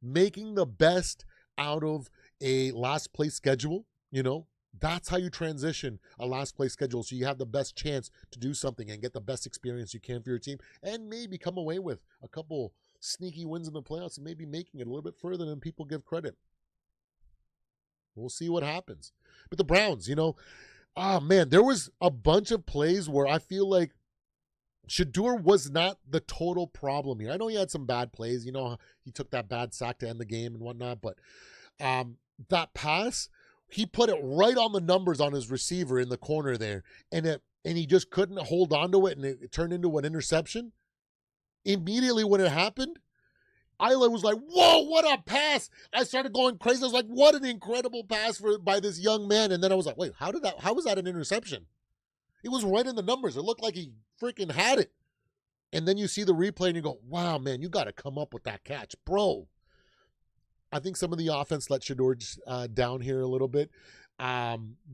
Making the best out of a last place schedule. That's how you transition a last place schedule, so you have the best chance to do something and get the best experience you can for your team, and maybe come away with a couple sneaky wins in the playoffs and maybe making it a little bit further than people give credit. We'll see what happens. But the Browns, there was a bunch of plays where I feel like Shedeur was not the total problem here. I know he had some bad plays. He took that bad sack to end the game and whatnot, but that pass, he put it right on the numbers on his receiver in the corner there, and he just couldn't hold on to it, and it turned into an interception. Immediately when it happened, Isla was like, whoa, what a pass. I started going crazy. I was like, what an incredible pass by this young man. And then I was like, wait, how was that an interception? It was right in the numbers. It looked like he freaking had it. And then you see the replay and you go, wow, man, you got to come up with that catch, bro. I think some of the offense let Shedeur down here a little bit.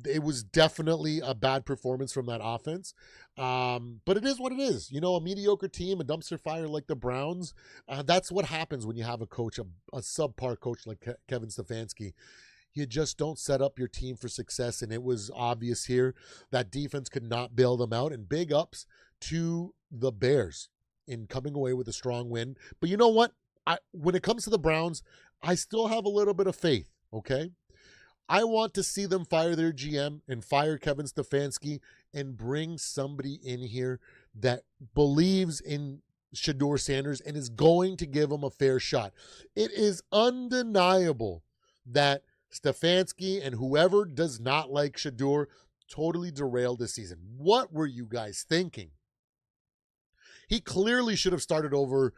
It was definitely a bad performance from that offense. But it is what it is. A mediocre team, a dumpster fire like the Browns. That's what happens when you have a coach, a subpar coach like Kevin Stefanski. You just don't set up your team for success, and it was obvious here that defense could not bail them out, and big ups to the Bears in coming away with a strong win. But you know what? When it comes to the Browns, I still have a little bit of faith, okay? I want to see them fire their GM and fire Kevin Stefanski and bring somebody in here that believes in Shedeur Sanders and is going to give him a fair shot. It is undeniable that Stefanski and whoever does not like Shedeur totally derailed this season. What were you guys thinking? He clearly should have started over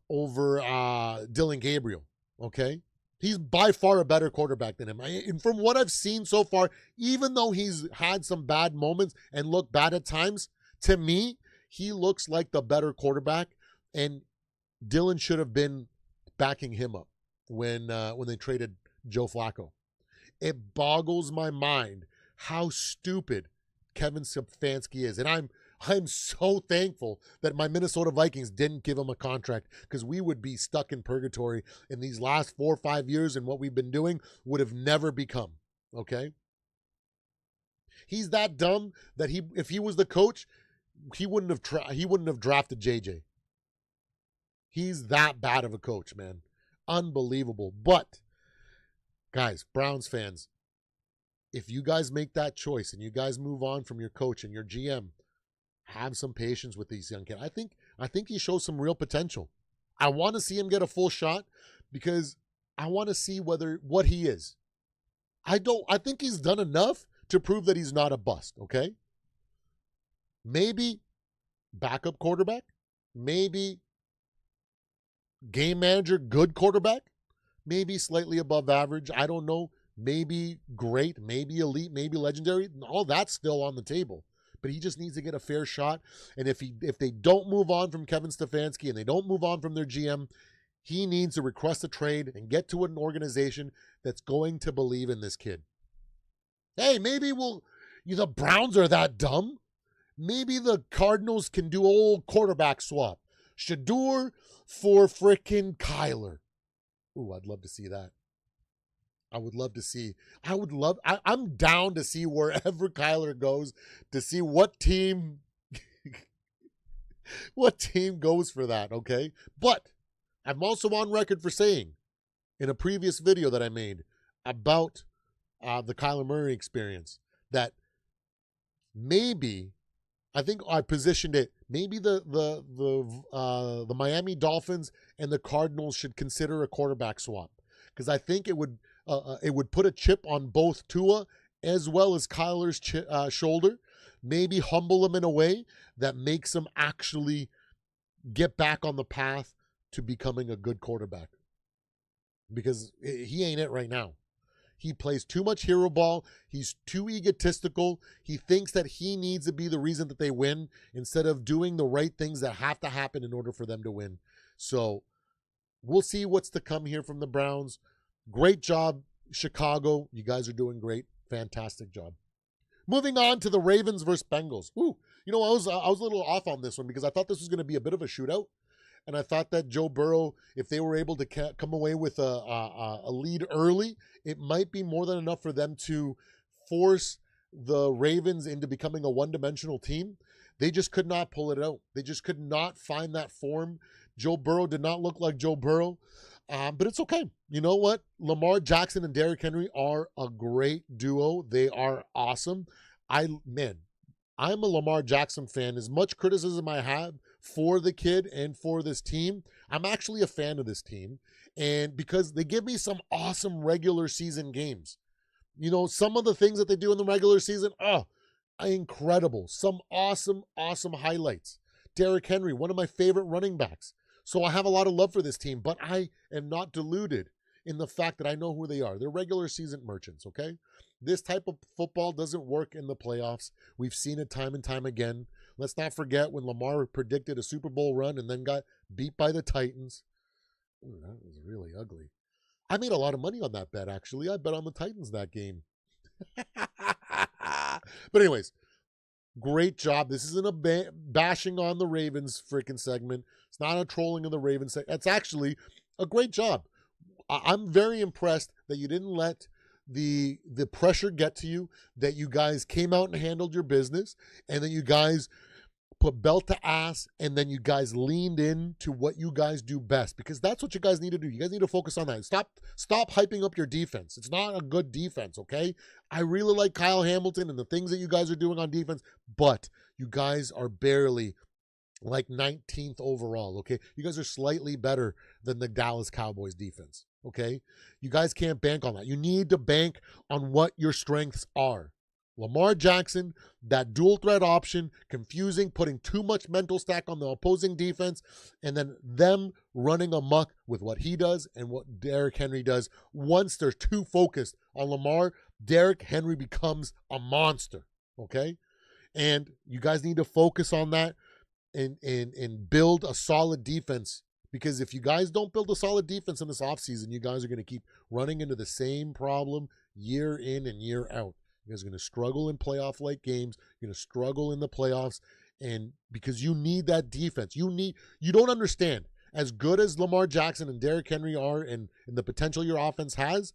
Dylan Gabriel, okay? He's by far a better quarterback than him. And from what I've seen so far, even though he's had some bad moments and looked bad at times, to me, he looks like the better quarterback, and Dylan should have been backing him up when they traded Joe Flacco. It boggles my mind how stupid Kevin Stefanski is. And I'm so thankful that my Minnesota Vikings didn't give him a contract, because we would be stuck in purgatory in these last 4 or 5 years, and what we've been doing would have never become, okay? He's that dumb that if he was the coach, he wouldn't have drafted JJ. He's that bad of a coach, man. Unbelievable. But guys, Browns fans, if you guys make that choice and you guys move on from your coach and your GM, have some patience with these young kids. I think he shows some real potential. I want to see him get a full shot, because I want to see what he is. I think he's done enough to prove that he's not a bust, okay? Maybe backup quarterback, maybe game manager, good quarterback, maybe slightly above average. I don't know. Maybe great, maybe elite, maybe legendary. All that's still on the table. But he just needs to get a fair shot. And if they don't move on from Kevin Stefanski and they don't move on from their GM, he needs to request a trade and get to an organization that's going to believe in this kid. Hey, maybe the Browns are that dumb. Maybe the Cardinals can do old quarterback swap. Shedeur for frickin' Kyler. Ooh, I'd love to see that. I'm down to see wherever Kyler goes, to see what team goes for that, okay? But I'm also on record for saying in a previous video that I made about the Kyler Murray experience that maybe, I think I positioned it, maybe the Miami Dolphins and the Cardinals should consider a quarterback swap, because I think it would put a chip on both Tua as well as Kyler's shoulder, maybe humble him in a way that makes him actually get back on the path to becoming a good quarterback, because he ain't it right now. He plays too much hero ball. He's too egotistical. He thinks that he needs to be the reason that they win instead of doing the right things that have to happen in order for them to win. So we'll see what's to come here from the Browns. Great job, Chicago. You guys are doing great. Fantastic job. Moving on to the Ravens versus Bengals. Ooh, you know, I was a little off on this one because I thought this was going to be a bit of a shootout. And I thought that Joe Burrow, if they were able to come away with a lead early, it might be more than enough for them to force the Ravens into becoming a one-dimensional team. They just could not pull it out. They just could not find that form. Joe Burrow did not look like Joe Burrow. But it's okay. You know what? Lamar Jackson and Derrick Henry are a great duo. They are awesome. I'm a Lamar Jackson fan. As much criticism I have for the kid and for this team, I'm actually a fan of this team. And because they give me some awesome regular season games. You know, some of the things that they do in the regular season, incredible. Some awesome highlights. Derrick Henry, one of my favorite running backs. So I have a lot of love for this team, but I am not deluded in the fact that I know who they are. They're regular season merchants, okay? This type of football doesn't work in the playoffs. We've seen it time and time again. Let's not forget when Lamar predicted a Super Bowl run and then got beat by the Titans. Ooh, that was really ugly. I made a lot of money on that bet, actually. I bet on the Titans that game. But anyways, great job. This isn't a bashing on the Ravens freaking segment. It's not a trolling of the Ravens. It's actually a great job. I'm very impressed that you didn't let the pressure get to you, that you guys came out and handled your business, and then you guys put belt to ass, and then you guys leaned in to what you guys do best, because that's what you guys need to do. You guys need to focus on that. Stop hyping up your defense. It's not a good defense, okay? I really like Kyle Hamilton and the things that you guys are doing on defense, but you guys are barely like 19th overall, okay? You guys are slightly better than the Dallas Cowboys defense, okay? You guys can't bank on that. You need to bank on what your strengths are. Lamar Jackson, that dual threat option, confusing, putting too much mental stack on the opposing defense, and then them running amok with what he does and what Derrick Henry does. Once they're too focused on Lamar, Derrick Henry becomes a monster, okay? And you guys need to focus on that and build a solid defense, because if you guys don't build a solid defense in this offseason, you guys are going to keep running into the same problem year in and year out. You guys are going to struggle in playoff-like games. You're going to struggle in the playoffs, and because you need that defense. You don't understand. As good as Lamar Jackson and Derrick Henry are and the potential your offense has,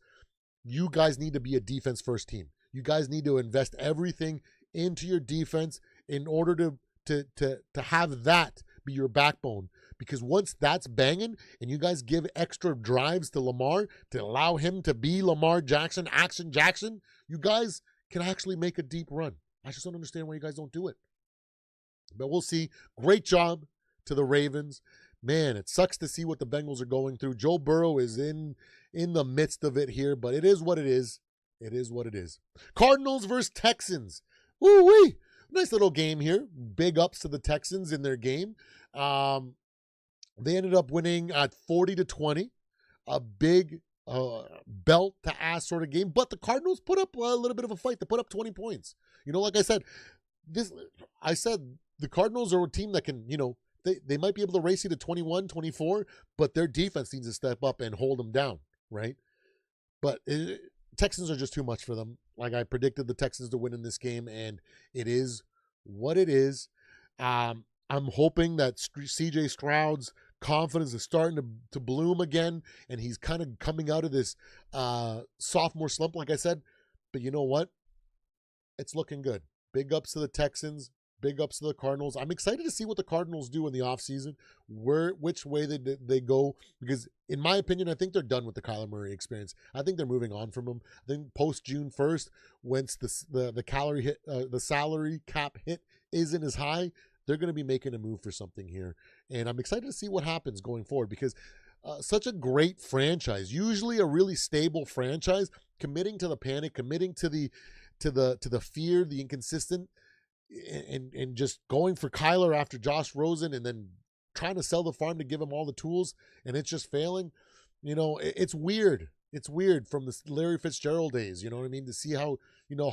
you guys need to be a defense-first team. You guys need to invest everything into your defense in order to have that be your backbone. Because once that's banging and you guys give extra drives to Lamar to allow him to be Lamar Jackson, Action Jackson, you guys can actually make a deep run. I just don't understand why you guys don't do it. But we'll see. Great job to the Ravens. Man, it sucks to see what the Bengals are going through. Joe Burrow is in the midst of it here, but it is what it is. It is what it is. Cardinals versus Texans. Woo-wee. Nice little game here. Big ups to the Texans in their game. They ended up winning at 40-20. A big belt to ass sort of game, but the Cardinals put up a little bit of a fight. They put up 20 points. You know, like I said, the Cardinals are a team that can, you know, they might be able to race you to 21, 24, but their defense needs to step up and hold them down, right? But Texans are just too much for them. Like I predicted the Texans to win in this game, and it is what it is. I'm hoping that CJ Stroud's confidence is starting to bloom again, and he's kind of coming out of this sophomore slump, like I said. But you know what? It's looking good. Big ups to the Texans. Big ups to the Cardinals. I'm excited to see what the Cardinals do in the offseason, which way they go, because in my opinion, I think they're done with the Kyler Murray experience. I think they're moving on from him. I think post June 1st, once the salary cap hit isn't as high, they're going to be making a move for something here. And I'm excited to see what happens going forward, because such a great franchise, usually a really stable franchise, committing to the panic, committing to the fear, the inconsistent, and just going for Kyler after Josh Rosen, and then trying to sell the farm to give him all the tools, and it's just failing. You know, it's weird. It's weird from the Larry Fitzgerald days, you know what I mean? To see how,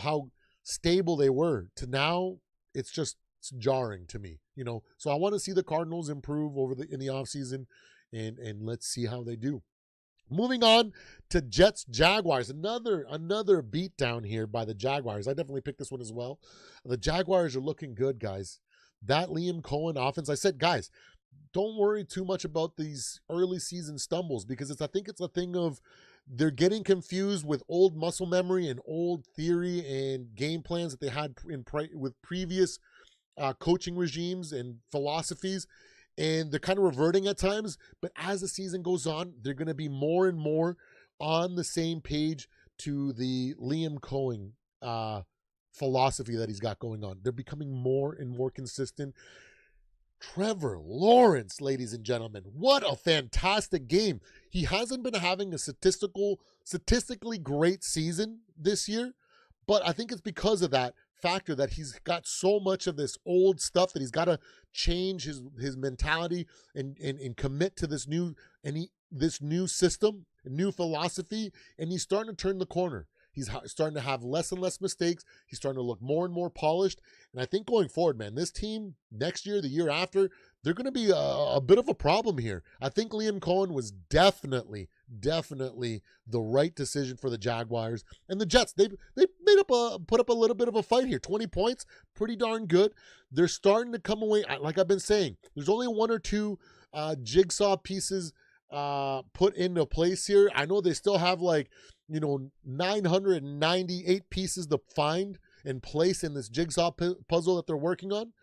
how stable they were to now, it's jarring to me, So I want to see the Cardinals improve in the offseason, and let's see how they do. Moving on to Jets Jaguars, another beat down here by the Jaguars. I definitely picked this one as well. The Jaguars are looking good, guys. That Liam Cohen offense, I said, guys, don't worry too much about these early season stumbles, because I think it's a thing of they're getting confused with old muscle memory and old theory and game plans that they had with previous coaching regimes and philosophies, and they're kind of reverting at times. But as the season goes on, they're going to be more and more on the same page to the Liam Cohen philosophy that he's got going on. They're becoming more and more consistent. Trevor Lawrence, ladies and gentlemen, what a fantastic game. He hasn't been having a statistically great season this year, but I think it's because of that factor that he's got so much of this old stuff that he's got to change his mentality and commit to this new system, new philosophy, and he's starting to turn the corner. He's starting to have less and less mistakes. He's starting to look more and more polished. And I think going forward, man, this team next year, the year after, they're going to be a bit of a problem here. I think Liam Cohen was definitely the right decision for the Jaguars. And the Jets, they put up a little bit of a fight here. 20 points, pretty darn good. They're starting to come away, like I've been saying, there's only one or two jigsaw pieces put into place here. I know they still have 998 pieces to find and place in this jigsaw puzzle that they're working on.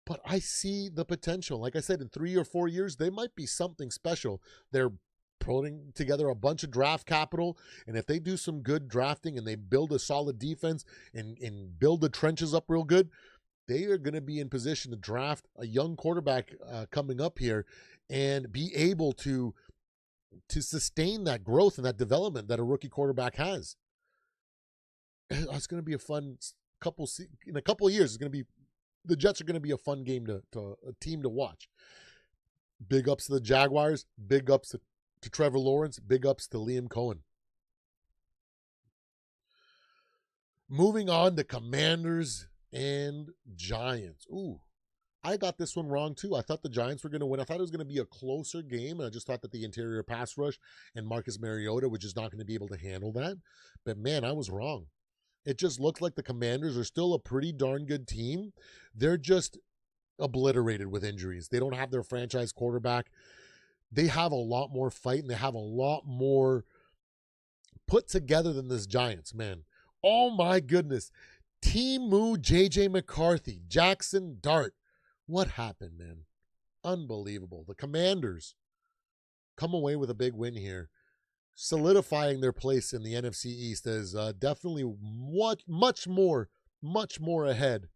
But I see the potential. Like I said, in 3 or 4 years, they might be something special. They're putting together a bunch of draft capital, and if they do some good drafting and they build a solid defense and build the trenches up real good, they are going to be in position to draft a young quarterback coming up here and be able to sustain that growth and that development that a rookie quarterback has. It's going to be a fun in a couple of years. The Jets are going to be a fun game a team to watch. Big ups to the Jaguars. Big ups to Trevor Lawrence. Big ups to Liam Cohen. Moving on to Commanders and Giants. Ooh, I got this one wrong too. I thought the Giants were going to win. I thought it was going to be a closer game, and I just thought that the interior pass rush and Marcus Mariota were just not going to be able to handle that. But man, I was wrong. It just looked like the Commanders are still a pretty darn good team. They're just obliterated with injuries. They don't have their franchise quarterback. They have a lot more fight, and they have a lot more put together than this Giants, man. Oh my goodness. Timu, JJ McCarthy, Jackson Dart. What happened, man? Unbelievable. The Commanders come away with a big win here, solidifying their place in the NFC East as definitely much more ahead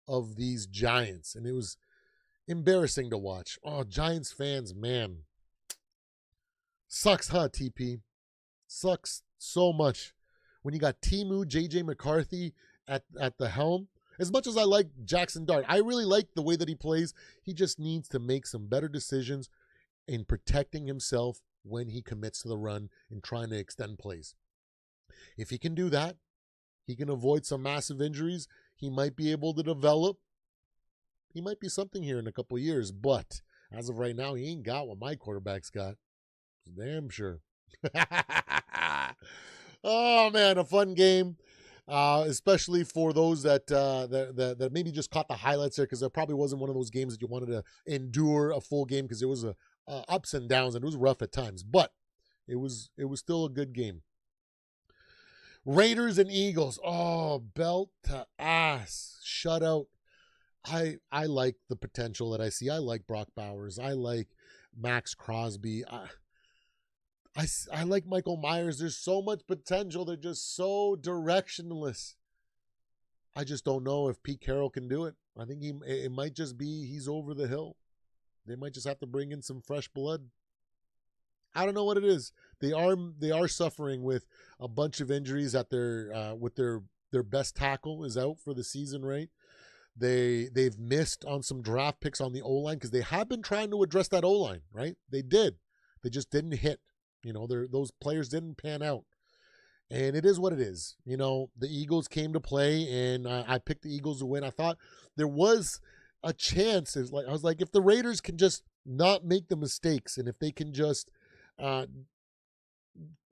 of these Giants. And it was embarrassing to watch. Oh, Giants fans, man. Sucks, huh, TP? Sucks so much when you got Timu, JJ McCarthy at the helm. As much as I like Jackson Dart, I really like the way that he plays. He just needs to make some better decisions in protecting himself when he commits to the run and trying to extend plays. If he can do that, he can avoid some massive injuries. He might be able to develop. He might be something here in a couple of years, but as of right now, he ain't got what my quarterback's got. Damn sure. Oh, man, a fun game. Especially for those that maybe just caught the highlights there, because it probably wasn't one of those games that you wanted to endure a full game, because it was ups and downs and it was rough at times, but it was still a good game. Raiders and Eagles. Oh, belt to ass shutout. I like the potential that I see. I like Brock Bowers. I like Max Crosby. I like Michael Myers. There's so much potential. They're just so directionless. I just don't know if Pete Carroll can do it. I think it might just be he's over the hill. They might just have to bring in some fresh blood. I don't know what it is. They are suffering with a bunch of injuries at with their best tackle is out for the season, right? They've missed on some draft picks on the O-line, because they have been trying to address that O-line, right? They did. They just didn't hit. Those players didn't pan out. And it is what it is. You know, the Eagles came to play, and I picked the Eagles to win. I thought there was a chance. I was like, if the Raiders can just not make the mistakes, and if they can just uh,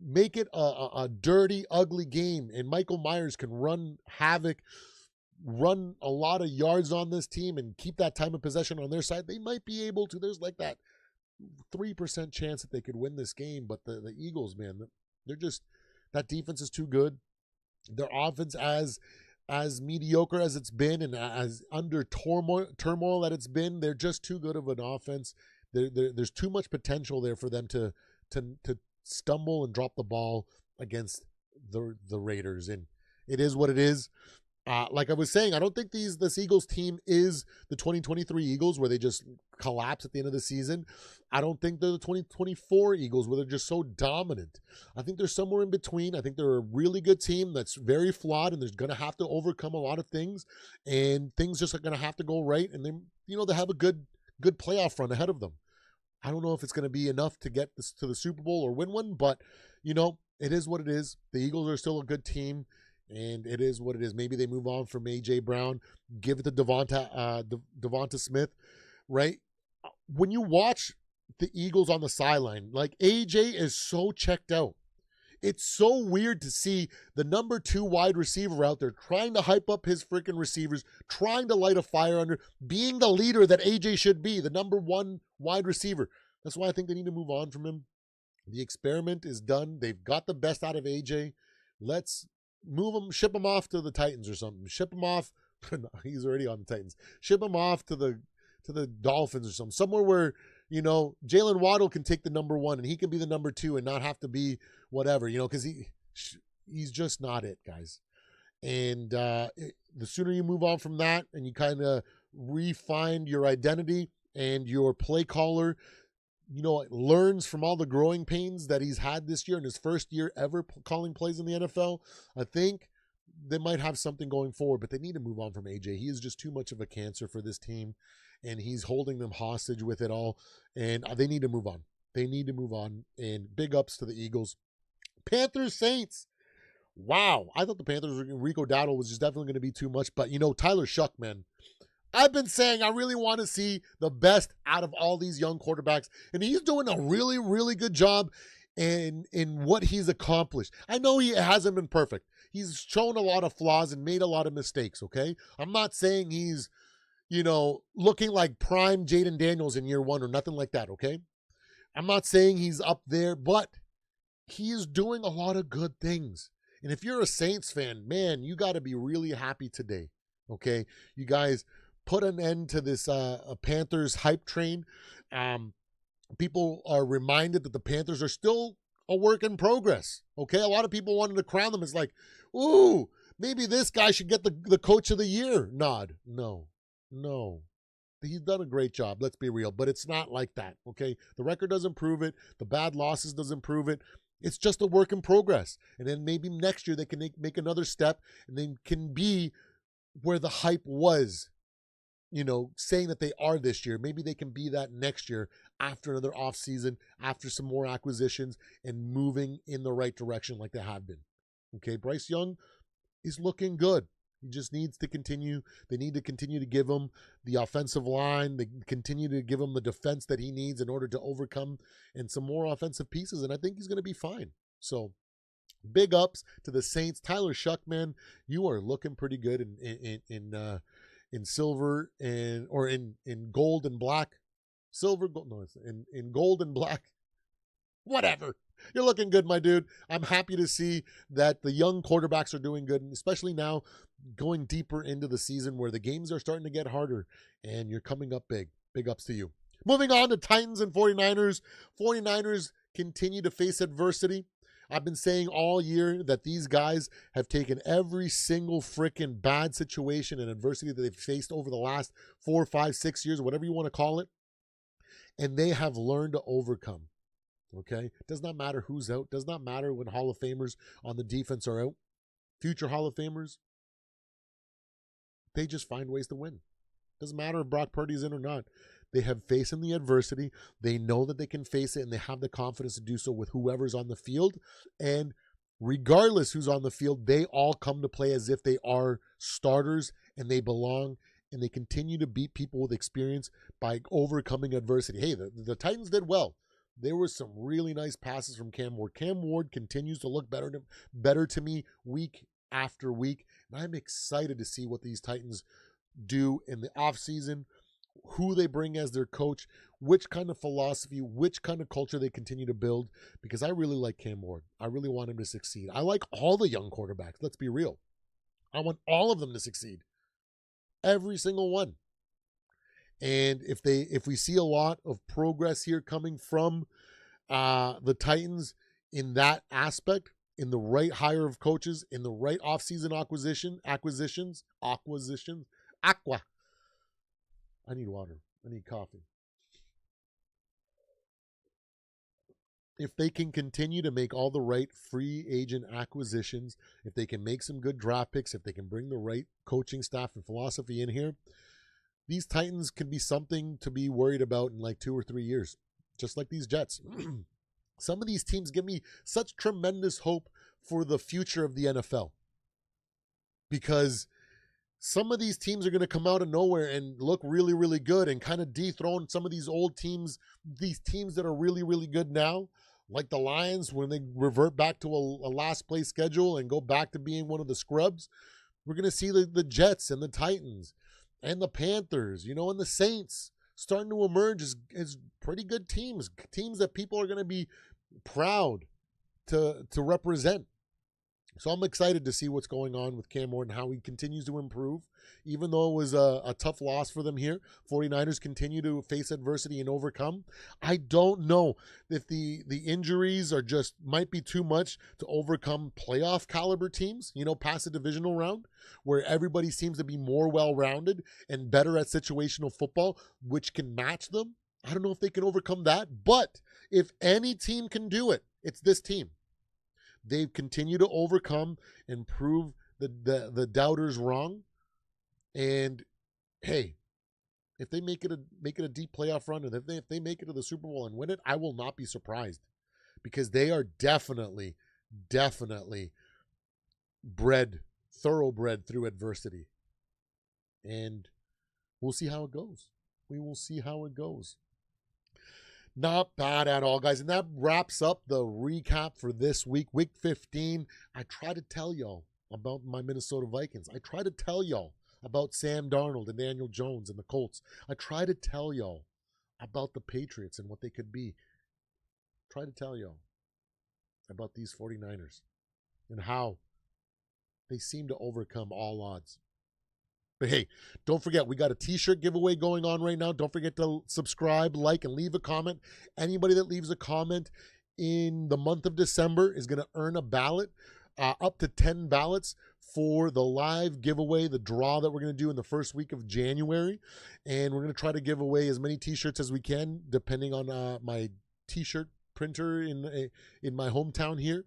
make it a dirty, ugly game, and Michael Myers can run havoc, run a lot of yards on this team, and keep that time of possession on their side, they might be able to. There's like that 3% chance that they could win this game. But the Eagles, man, they're just, that defense is too good. Their offense, as mediocre as it's been and as under turmoil that it's been, they're just too good of an offense. There's too much potential there for them to stumble and drop the ball against the Raiders. And it is what it is. Like I was saying, I don't think this Eagles team is the 2023 Eagles where they just collapse at the end of the season. I don't think they're the 2024 Eagles where they're just so dominant. I think they're somewhere in between. I think they're a really good team that's very flawed, and they're going to have to overcome a lot of things, and things just are going to have to go right. And then, they have a good playoff run ahead of them. I don't know if it's going to be enough to get this to the Super Bowl or win one, but it is what it is. The Eagles are still a good team. And it is what it is. Maybe they move on from A.J. Brown, give it to Devonta Smith, right? When you watch the Eagles on the sideline, like A.J. is so checked out. It's so weird to see the number 2 wide receiver out there trying to hype up his freaking receivers, trying to light a fire under, being the leader that A.J. should be, the number 1 wide receiver. That's why I think they need to move on from him. The experiment is done. They've got the best out of A.J. Let's move him, ship him off to the Titans or something. Ship him off. He's already on the Titans. Ship him off to the Dolphins or something. Somewhere where, Jalen Waddle can take the number 1 and he can be the number 2 and not have to be whatever, because he's just not it, guys. And the sooner you move on from that and you kind of refine your identity and your play caller, learns from all the growing pains that he's had this year in his first year ever calling plays in the NFL, I think they might have something going forward, but they need to move on from AJ. He is just too much of a cancer for this team, and he's holding them hostage with it all, and they need to move on. They need to move on, and big ups to the Eagles. Panthers, Saints. Wow. I thought the Panthers, Rico Dowdle was just definitely going to be too much, but, Tyler Shuck, man. I've been saying I really want to see the best out of all these young quarterbacks, and he's doing a really, really good job in what he's accomplished. I know he hasn't been perfect. He's shown a lot of flaws and made a lot of mistakes, okay? I'm not saying he's, looking like prime Jaden Daniels in year 1 or nothing like that, okay? I'm not saying he's up there, but he is doing a lot of good things. And if you're a Saints fan, man, you got to be really happy today, okay? You guys put an end to this Panthers hype train. People are reminded that the Panthers are still a work in progress. Okay, a lot of people wanted to crown them as like, ooh, maybe this guy should get the coach of the year nod. No. He's done a great job. Let's be real, but it's not like that. Okay, the record doesn't prove it. The bad losses doesn't prove it. It's just a work in progress. And then maybe next year they can make another step and they can be where the hype was. Saying that they are this year. Maybe they can be that next year after another offseason, after some more acquisitions, and moving in the right direction like they have been. Okay, Bryce Young is looking good. He just needs to continue. They need to continue to give him the offensive line. They continue to give him the defense that he needs in order to overcome and some more offensive pieces, and I think he's going to be fine. So, big ups to the Saints. Tyler Shuck, man, you are looking pretty good in silver or in gold and black. Silver, gold, no, in gold and black. Whatever. You're looking good, my dude. I'm happy to see that the young quarterbacks are doing good, and especially now going deeper into the season where the games are starting to get harder, and you're coming up big. Big ups to you. Moving on to Titans and 49ers. 49ers continue to face adversity. I've been saying all year that these guys have taken every single freaking bad situation and adversity that they've faced over the last 4, 5, 6 years, whatever you want to call it, and they have learned to overcome. Okay? Does not matter who's out. Does not matter when Hall of Famers on the defense are out. Future Hall of Famers, they just find ways to win. Doesn't matter if Brock Purdy's in or not. They have faced in the adversity. They know that they can face it, and they have the confidence to do so with whoever's on the field. And regardless who's on the field, they all come to play as if they are starters and they belong, and they continue to beat people with experience by overcoming adversity. Hey, the Titans did well. There were some really nice passes from Cam Ward. Cam Ward continues to look better to me week after week, and I'm excited to see what these Titans do in the offseason, who they bring as their coach, which kind of philosophy, which kind of culture they continue to build, because I really like Cam Ward. I really want him to succeed. I like all the young quarterbacks. Let's be real. I want all of them to succeed. Every single one. And if we see a lot of progress here coming from the Titans in that aspect, in the right hire of coaches, in the right offseason acquisitions, aqua. I need water. I need coffee. If they can continue to make all the right free agent acquisitions, if they can make some good draft picks, if they can bring the right coaching staff and philosophy in here, these Titans can be something to be worried about in like 2 or 3 years, just like these Jets. Some of these teams give me such tremendous hope for the future of the NFL, because some of these teams are going to come out of nowhere and look really, really good and kind of dethrone some of these old teams, these teams that are really, really good now, like the Lions, when they revert back to a last place schedule and go back to being one of the scrubs. We're going to see the Jets and the Titans and the Panthers, and the Saints starting to emerge as pretty good teams that people are going to be proud to represent. So I'm excited to see what's going on with Cam Ward and how he continues to improve. Even though it was a tough loss for them here, 49ers continue to face adversity and overcome. I don't know if the injuries are just might be too much to overcome playoff caliber teams, past the divisional round, where everybody seems to be more well-rounded and better at situational football, which can match them. I don't know if they can overcome that, but if any team can do it, it's this team. They've continued to overcome and prove the doubters wrong. And hey, if they make it a deep playoff run, and if they make it to the Super Bowl and win it, I will not be surprised, because they are definitely thoroughbred through adversity. And we'll see how it goes. We will see how it goes. Not bad at all, guys. And that wraps up the recap for this week, week 15. I try to tell y'all about my Minnesota Vikings. I try to tell y'all about Sam Darnold and Daniel Jones and the Colts. I try to tell y'all about the Patriots and what they could be. Try to tell y'all about these 49ers and how they seem to overcome all odds. But hey, don't forget, we got a t-shirt giveaway going on right now. Don't forget to subscribe, like, and leave a comment. Anybody that leaves a comment in the month of December is going to earn a ballot, up to 10 ballots for the live giveaway, the draw that we're going to do in the first week of January. And we're going to try to give away as many t-shirts as we can, depending on my t-shirt printer in my hometown here.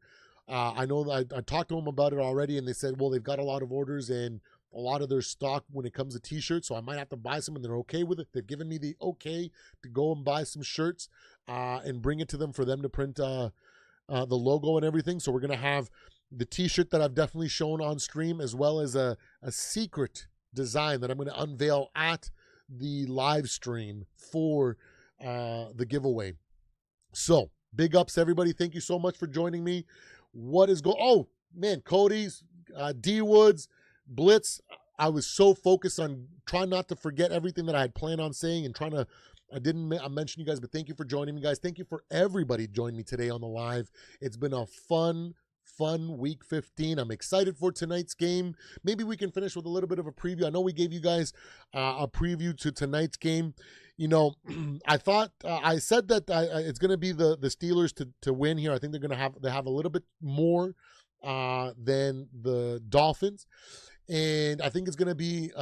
I know I talked to them about it already, and they said, well, they've got a lot of orders and a lot of their stock when it comes to t-shirts, so I might have to buy some, and they're okay with it. They've given me the okay to go and buy some shirts and bring it to them for them to print the logo and everything. So we're going to have the t-shirt that I've definitely shown on stream, as well as a secret design that I'm going to unveil at the live stream for the giveaway. So big ups, everybody. Thank you so much for joining me. Oh, man, Cody's, D Woods, Blitz. I was so focused on trying not to forget everything that I had planned on saying and I didn't mention you guys, but thank you for joining me, guys. Thank you for everybody joining me today on the live. It's been a fun week 15. I'm excited for tonight's game. Maybe we can finish with a little bit of a preview. I know we gave you guys a preview to tonight's game. I thought I said that it's going to be the Steelers to win here. I think they have a little bit more than the Dolphins. And I think it's going to be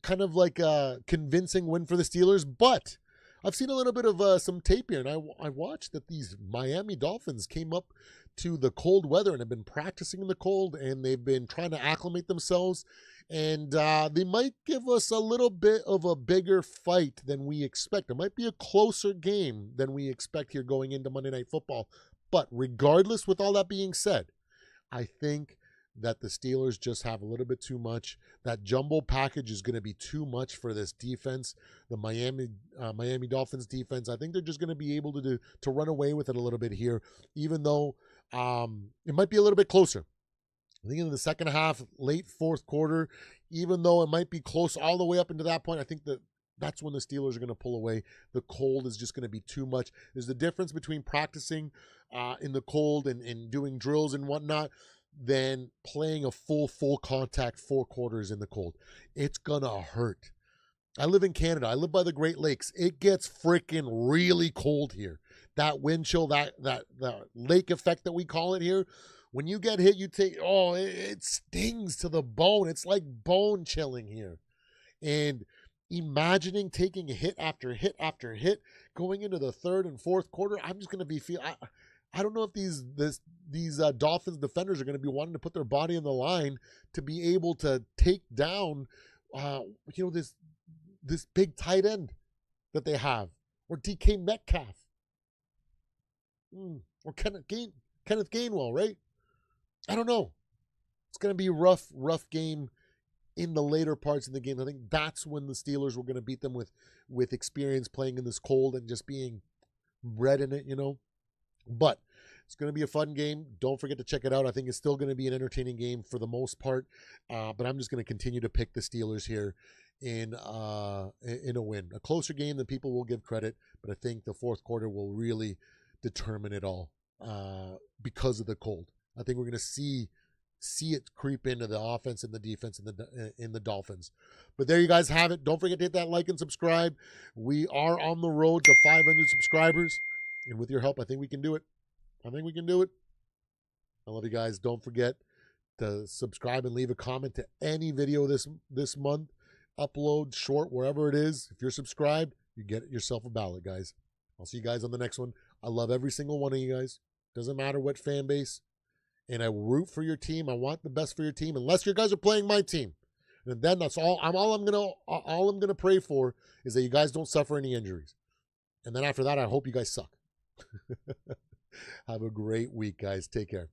kind of like a convincing win for the Steelers. But I've seen a little bit of some tape here, and I watched that these Miami Dolphins came up to the cold weather and have been practicing in the cold, and they've been trying to acclimate themselves. And they might give us a little bit of a bigger fight than we expect. It might be a closer game than we expect here going into Monday Night Football. But regardless, with all that being said, I think that the Steelers just have a little bit too much. That jumbo package is going to be too much for this defense, the Miami Dolphins defense. I think they're just going to be able to run away with it a little bit here, even though it might be a little bit closer. I think in the second half, late fourth quarter, even though it might be close all the way up into that point, I think that's when the Steelers are going to pull away. The cold is just going to be too much. There's the difference between practicing in the cold and doing drills and whatnot than playing a full contact 4 quarters in the cold. It's going to hurt. I live in Canada. I live by the Great Lakes. It gets freaking really cold here. That wind chill, that lake effect that we call it here, when you get hit, it stings to the bone. It's like bone chilling here. And imagining taking a hit after hit after hit going into the third and fourth quarter, I'm just going to be I don't know if these Dolphins defenders are going to be wanting to put their body on the line to be able to take down, this big tight end that they have, or DK Metcalf, or Kenneth Gainwell, right? I don't know. It's going to be a rough game in the later parts of the game. I think that's when the Steelers were going to beat them with experience playing in this cold and just being bred in it, But it's going to be a fun game. Don't forget to check it out. I think it's still going to be an entertaining game for the most part. But I'm just going to continue to pick the Steelers here in a win. A closer game than people will give credit, but I think the fourth quarter will really determine it all because of the cold. I think we're going to see it creep into the offense and the defense in the Dolphins. But there you guys have it. Don't forget to hit that like and subscribe. We are on the road to 500 subscribers. And with your help, I think we can do it. I love you guys. Don't forget to subscribe and leave a comment to any video this month. Upload, short, wherever it is. If you're subscribed, you get yourself a ballot, guys. I'll see you guys on the next one. I love every single one of you guys. Doesn't matter what fan base. And I root for your team. I want the best for your team, unless you guys are playing my team. And then that's all. All I'm gonna pray for is that you guys don't suffer any injuries. And then after that, I hope you guys suck. Have a great week, guys. Take care.